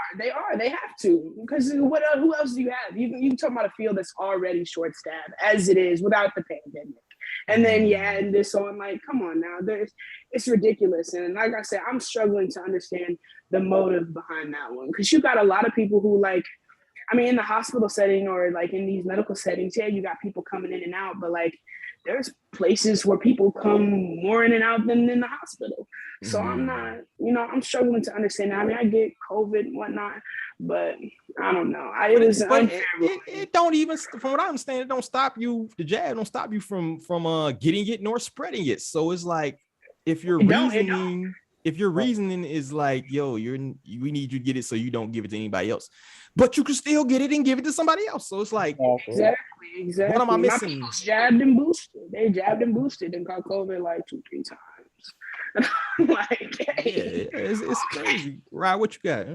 They have to, because who else do you have? You talk about a field that's already short staffed as it is without the pandemic, and then you add this on. Like, come on now, it's ridiculous. And like I said, I'm struggling to understand the motive behind that one, because you got a lot of people who, like, I mean, in the hospital setting or like in these medical settings, yeah, you got people coming in and out, but like there's places where people come more in and out than in the hospital. So I'm not, you know, I'm struggling to understand that. I mean, I get COVID and whatnot, but I don't know. It don't even, from what I understand, it don't stop you. The jab don't stop you from getting it nor spreading it. So it's like if your reasoning is like, yo, we need you to get it so you don't give it to anybody else, but you can still get it and give it to somebody else. So it's like, exactly. What am I missing? My people's jabbed and boosted. They jabbed and boosted and got COVID like 2-3 times. Like, hey. Yeah, it's crazy. Right, what you got?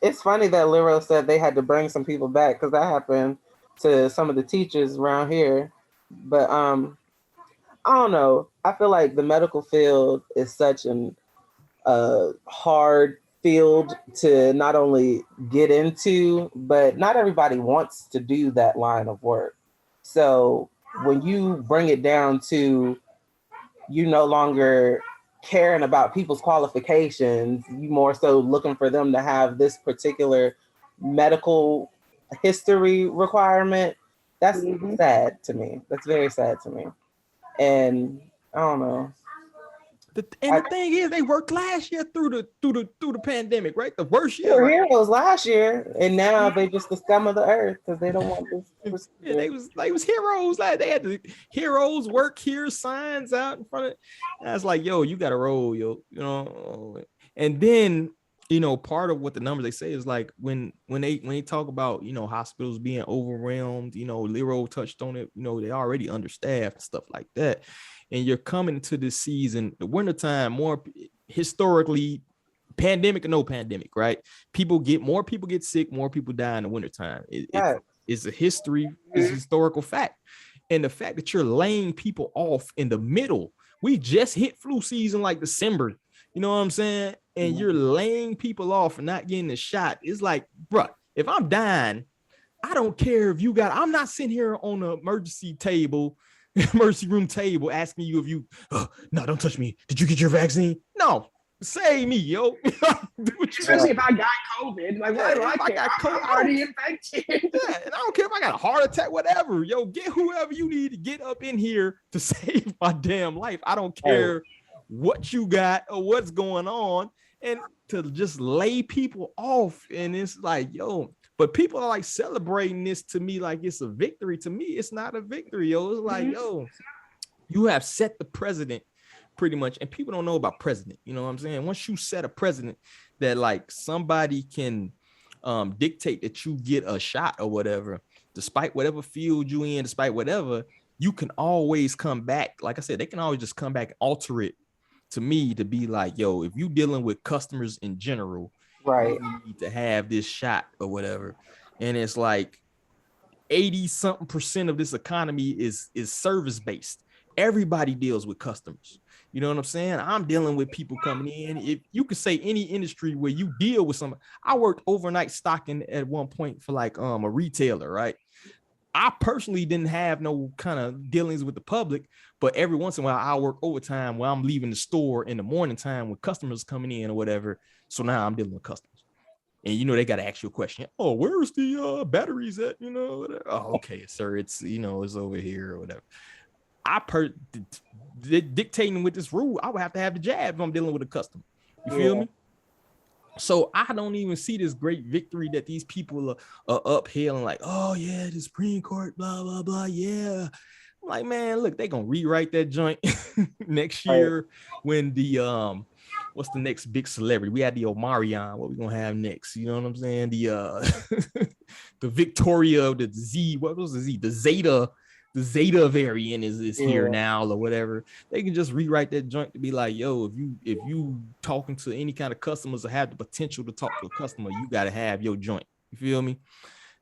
It's funny that Lero said they had to bring some people back, because that happened to some of the teachers around here. But I don't know. I feel like the medical field is such an hard field to not only get into, but not everybody wants to do that line of work. So when you bring it down to you no longer caring about people's qualifications, you more so looking for them to have this particular medical history requirement, that's sad to me. That's very sad to me. And I don't know. The thing is, they worked last year through the pandemic, right? The worst year. They were right? heroes last year, and now they just the scum of the earth because they don't want this. Yeah, they was heroes. Like they had the heroes work here, signs out in front of. And I was like, yo, you got to roll, yo, you know. And then, you know, part of what the numbers they say is like when they talk about, you know, hospitals being overwhelmed, you know, Lero touched on it, you know, they already understaffed and stuff like that. And you're coming into this season, the wintertime, more historically, pandemic or no pandemic, right? More people get sick, more people die in the wintertime. It's a history, it's a historical fact. And the fact that you're laying people off in the middle, we just hit flu season like December, you know what I'm saying? And you're laying people off and not getting the shot. It's like, bruh, if I'm dying, I don't care if you I'm not sitting here on an emergency room table asking you if you, no, don't touch me. Did you get your vaccine? No, save me, yo. Especially if I got COVID. Like, why do I got COVID? I'm already infected. Yeah, and I don't care if I got a heart attack, whatever. Yo, get whoever you need to get up in here to save my damn life. I don't care what you got or what's going on. And to just lay people off. And it's like, yo, but people are like celebrating this to me like it's a victory. To me, it's not a victory, yo. It's like, yo, you have set the precedent pretty much. And people don't know about precedent. You know what I'm saying? Once you set a precedent that like somebody can dictate that you get a shot or whatever, despite whatever field you in, despite whatever, you can always come back. Like I said, they can always just come back and alter it to me to be like, yo, if you dealing with customers in general, right, you need to have this shot or whatever. And it's like 80-something% of this economy is service based. everybody deals with customers. You know what I'm saying? I'm dealing with people coming in. If you could say any industry where you deal with somebody, I worked overnight stocking at one point for like a retailer, right? I personally didn't have no kind of dealings with the public, but every once in a while I work overtime while I'm leaving the store in the morning time when customers coming in or whatever. So now I'm dealing with customers. And you know, they got to ask you a question. Oh, where's the batteries at? You know, whatever. Oh, okay, sir. It's, you know, it's over here or whatever. Dictating with this rule, I would have to have the jab if I'm dealing with a customer. You feel me? So I don't even see this great victory that these people are uphailing, like, oh yeah, the Supreme Court, blah, blah, blah. Yeah. I'm like, man, look, they're gonna rewrite that joint next year when the what's the next big celebrity? We had the Omarion. What we gonna have next? You know what I'm saying? The the Victoria of the Z, what was the Z? The Zeta variant is here now or whatever. They can just rewrite that joint to be like, yo, if you talking to any kind of customers or have the potential to talk to a customer, you got to have your joint. You feel me?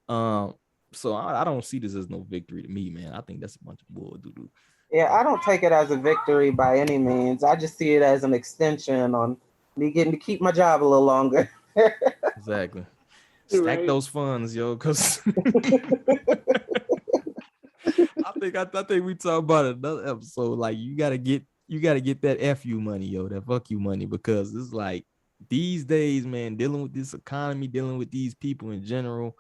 So I don't see this as no victory to me, man. I think that's a bunch of bull doo-doo. Yeah, I don't take it as a victory by any means. I just see it as an extension on me getting to keep my job a little longer. Exactly. Stack those funds, yo, because I think we talk about another episode. Like you gotta get that FU money, yo, that fuck you money, because it's like these days, man, dealing with this economy, dealing with these people in general,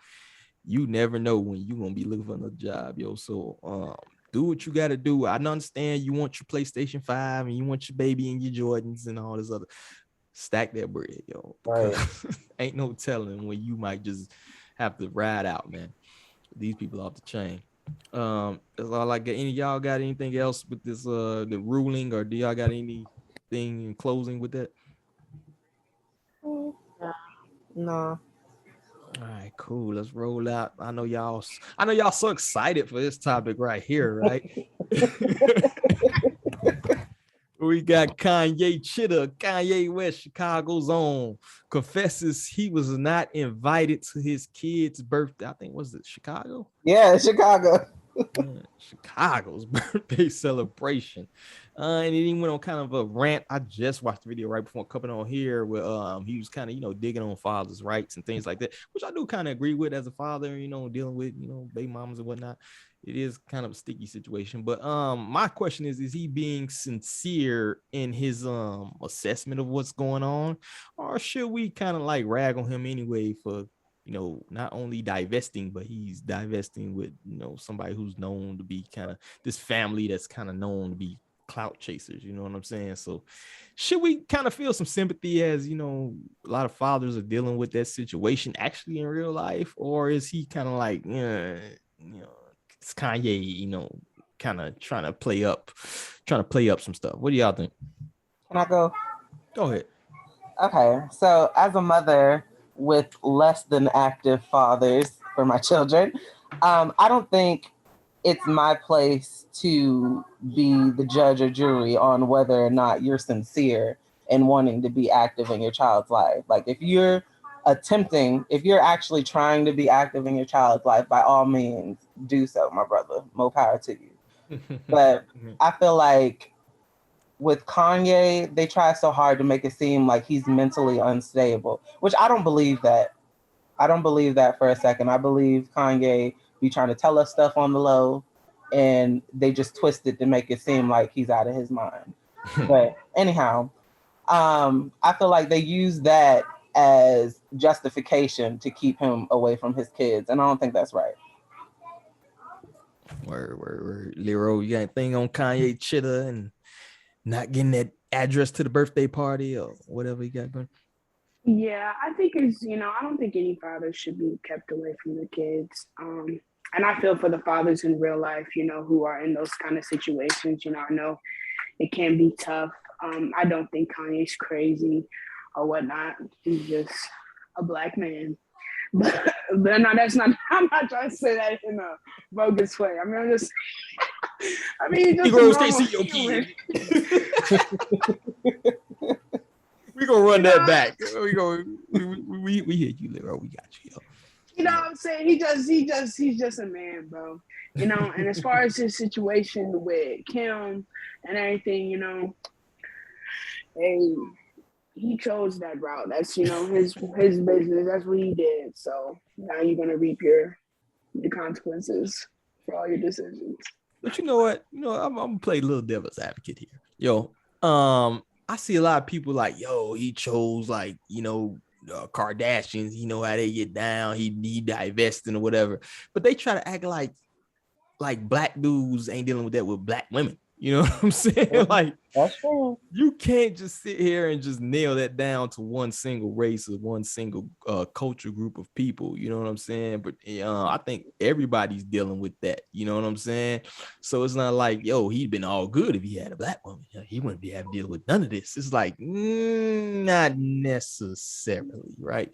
you never know when you're gonna be looking for another job, yo. So do what you gotta do. I understand you want your PlayStation 5 and you want your baby and your Jordans and all this other. Stack that bread, yo. Because ain't no telling when you might just have to ride out, man. These people off the chain. That's all I got. Any of y'all got anything else with this the ruling, or do y'all got anything in closing with that? No. All right, cool. Let's roll out. I know y'all so excited for this topic right here, right? We got Kanye West, Chicago's own, confesses he was not invited to his kid's birthday. I think, was it Chicago? Yeah, Chicago. Chicago's birthday celebration. And then he went on kind of a rant. I just watched the video right before coming on here where he was kind of, you know, digging on fathers' rights and things like that, which I do kind of agree with as a father, you know, dealing with, you know, baby mamas and whatnot. It is kind of a sticky situation. But my question is he being sincere in his assessment of what's going on? Or should we kind of like rag on him anyway for, you know, not only divesting, but he's divesting with, you know, somebody who's known to be kind of this family that's kind of known to be clout chasers, you know what I'm saying? So should we kind of feel some sympathy as, you know, a lot of fathers are dealing with that situation actually in real life? Or is he kind of like, you know, it's Kanye, you know, kind of trying to play up some stuff? What do y'all think? Can I go? Go ahead. Okay, so as a mother with less than active fathers for my children, I don't think it's my place to be the judge or jury on whether or not you're sincere in wanting to be active in your child's life. Like if you're actually trying to be active in your child's life, by all means do so, my brother. More power to you. But I feel like with Kanye, they try so hard to make it seem like he's mentally unstable, which I don't believe that. I don't believe that for a second. I believe Kanye be trying to tell us stuff on the low, and they just twist it to make it seem like he's out of his mind. But anyhow, I feel like they use that as justification to keep him away from his kids, and I don't think that's right. Word. Lero, you got anything on Kanye Chitter and not getting that address to the birthday party or whatever you got going? Yeah, I think it's, you know, I don't think any father should be kept away from the kids. And I feel for the fathers in real life, you know, who are in those kind of situations. You know, I know it can be tough. I don't think Kanye's crazy or whatnot. He's just a black man. But no, that's not, I'm not trying to say that in a bogus way. I mean, I'm just, I mean, just Negro, stay see your kid. We gonna run that back. We hit you, Lero. We got you, yo. You know what I'm saying? He's just a man, bro. you know. And as far as his situation with Kim and everything, you know, hey, he chose that route. That's, you know, his business. That's what he did. So now you're gonna reap the consequences for all your decisions. But you know what? You know, I'm gonna play a little devil's advocate here. Yo, I see a lot of people like, yo, he chose like, you know, Kardashians. You know how they get down. He divesting or whatever. But they try to act like black dudes ain't dealing with that with black women. You know what I'm saying? Like, That's true. you can't just sit here and just nail that down to one single race or one single culture group of people. You know what I'm saying? But I think everybody's dealing with that. You know what I'm saying? So it's not like, yo, he'd been all good if he had a black woman. He wouldn't be having to deal with none of this. It's like, not necessarily, right?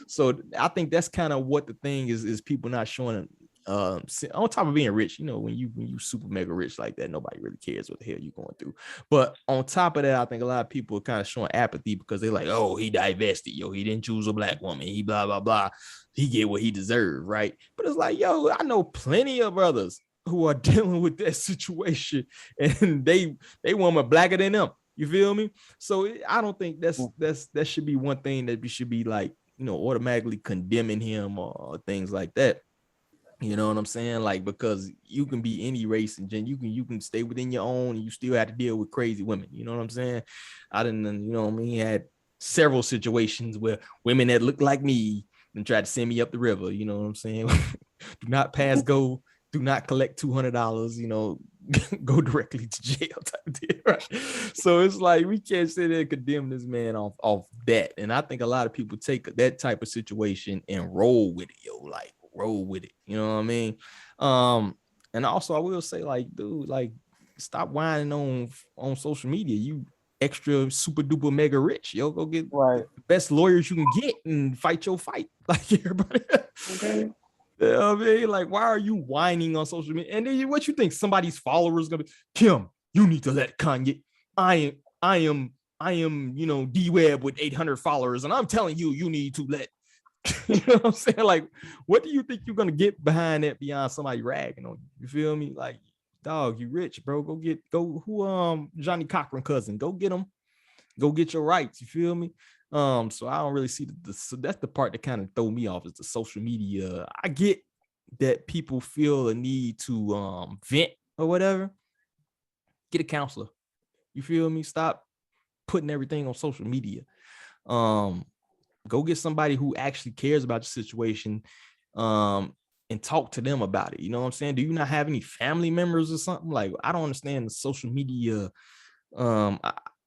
So I think that's kind of what the thing is people not showing on top of being rich. You know, when you super mega rich like that, nobody really cares what the hell you're going through. But on top of that, I think a lot of people are kind of showing apathy because they're like, oh, he divested, yo, he didn't choose a black woman, he blah blah blah, he get what he deserved, right? But it's like, yo, I know plenty of brothers who are dealing with that situation and they woman blacker than them. You feel me? So I don't think that should be one thing that we should be like, you know, automatically condemning him or things like that. You know what I'm saying? Like, because you can be any race and you can stay within your own and you still have to deal with crazy women. You know what I'm saying? I didn't, you know what I mean? Had several situations where women that look like me and tried to send me up the river. You know what I'm saying? Do not pass go. Do not collect $200. You know, go directly to jail type deal, right? So it's like we can't sit there and condemn this man off that. And I think a lot of people take that type of situation and roll with it, yo, like roll with it. You know what I mean? And also I will say, like, dude, like, stop whining on social media. You extra super duper mega rich, yo, go get the best lawyers you can get and fight your fight like everybody. Okay. You know what I mean? Like, why are you whining on social media? And then what you think somebody's followers gonna be? Kim, you need to let Kanye. I am, you know, D-Web with 800 followers, and I'm telling you, you need to let. You know what I'm saying? Like, what do you think you're gonna get behind that beyond somebody ragging on you? You feel me? Like, dog, you rich, bro. Go Johnny Cochran cousin. Go get him. Go get your rights. You feel me? So I don't really see so that's the part that kind of throw me off is the social media. I get that people feel a need to vent or whatever. Get a counselor. You feel me? Stop putting everything on social media. Go get somebody who actually cares about your situation and talk to them about it. You know what I'm saying? Do you not have any family members or something? Like, I don't understand the social media.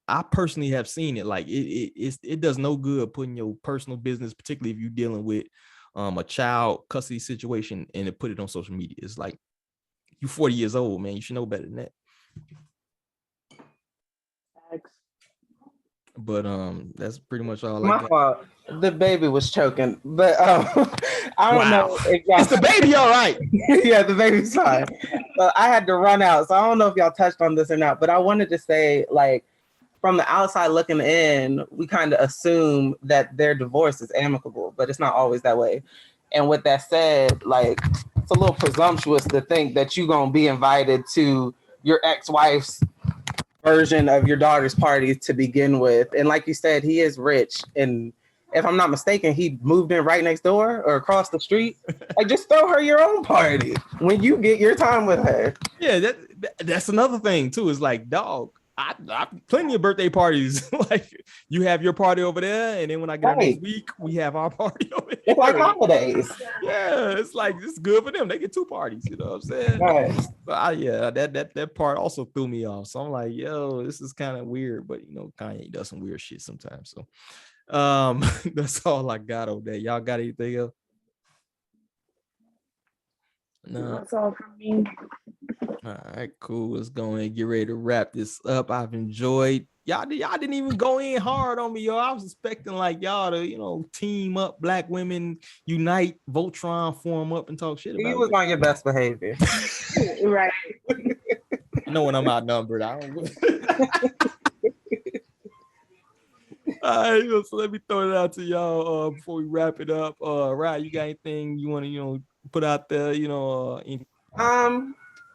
I personally have seen it. Like, it does no good putting your personal business, particularly if you're dealing with a child custody situation, and to put it on social media. It's like, you're 40 years old, man. You should know better than that. But that's pretty much all I got. My fault. The baby was choking, but I don't know if y'all. Is the baby all right? Yeah, the baby's fine. But I had to run out, so I don't know if y'all touched on this or not. But I wanted to say, like, from the outside looking in, we kind of assume that their divorce is amicable, but it's not always that way. And with that said, like, it's a little presumptuous to think that you're gonna be invited to your ex-wife's version of your daughter's party to begin with. And like you said, he is rich, and if I'm not mistaken, he moved in right next door or across the street. Like, just throw her your own party when you get your time with her. Yeah, that's another thing too. Is like, dog, I plenty of birthday parties. Like, you have your party over there, and then when I get next week, we have our party over here. It's like holidays. Yeah, it's like, it's good for them. They get two parties. You know what I'm saying? Right. But that part also threw me off. So I'm like, yo, this is kind of weird. But you know, Kanye does some weird shit sometimes. So that's all I got on that. Y'all got anything else? No. That's all from me. All right, cool. Let's go and get ready to wrap this up. I've enjoyed y'all didn't even go in hard on me, yo. I was expecting like y'all to, you know, team up, black women unite, Voltron form up and talk shit about it. You was on your best behavior. Right. I know when I'm outnumbered. I don't. All right, so let me throw it out to y'all before we wrap it up. Ryan, you got anything you want to, you know, put out there,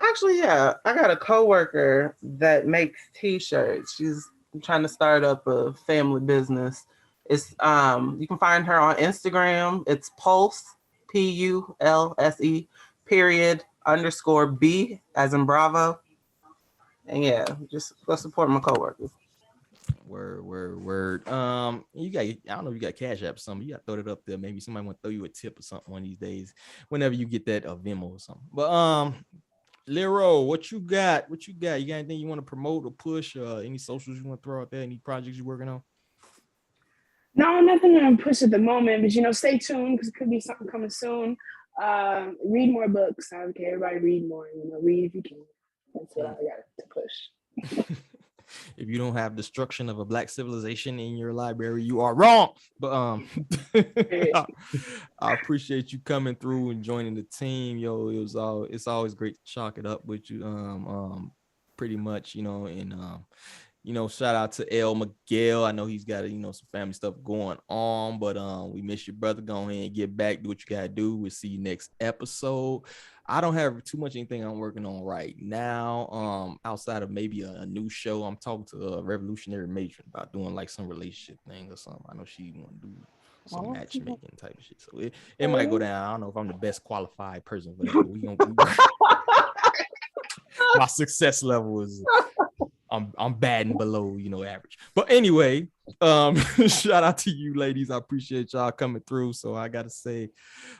Actually, yeah, I got a coworker that makes T-shirts. She's trying to start up a family business. It's you can find her on Instagram. It's Pulse Pulse period underscore B as in Bravo. And yeah, just go support my coworkers. Word. You got, I don't know if you got Cash App or something. You got to throw it up there. Maybe somebody want to throw you a tip or something one of these days, whenever you get that Venmo or something. But Lero, what you got? You got anything you want to promote or push? Any socials you want to throw out there? Any projects you're working on? No, nothing to push at the moment, but stay tuned because it could be something coming soon. Read more books. Okay, everybody read more. Read if you can. That's what I got to push. If you don't have Destruction of a Black Civilization in your library, you are wrong. But I appreciate you coming through and joining the team. Yo, it's always great to chalk it up with you. Pretty much, and shout out to El Miguel. I know he's got some family stuff going on, but we miss your brother. Go ahead and get back, do what you gotta do. We'll see you next episode. I don't have too much anything I'm working on right now. Outside of maybe a new show. I'm talking to a revolutionary matron about doing like some relationship thing or something. I know she want to do some matchmaking type of shit. So it might go down. I don't know if I'm the best qualified person for that, but we gonna my success level is I'm batting below, average. But anyway, shout out to you ladies. I appreciate y'all coming through. So I gotta say,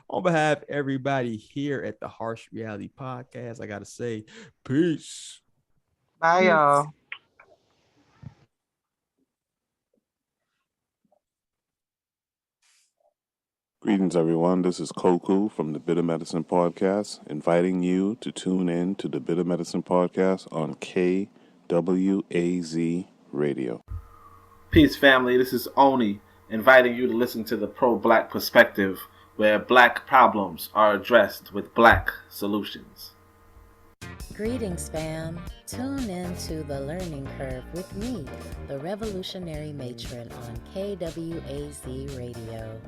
on behalf of everybody here at the Harsh Reality Podcast, I gotta say, peace. Bye, y'all. Greetings, everyone. This is Koku from the Bitter Medicine Podcast, inviting you to tune in to the Bitter Medicine Podcast on KWAZ Radio. Peace, family. This is Oni, inviting you to listen to the pro-black perspective, where black problems are addressed with black solutions. Greetings, fam. Tune in to The Learning Curve with me, the revolutionary matron on KWAZ Radio.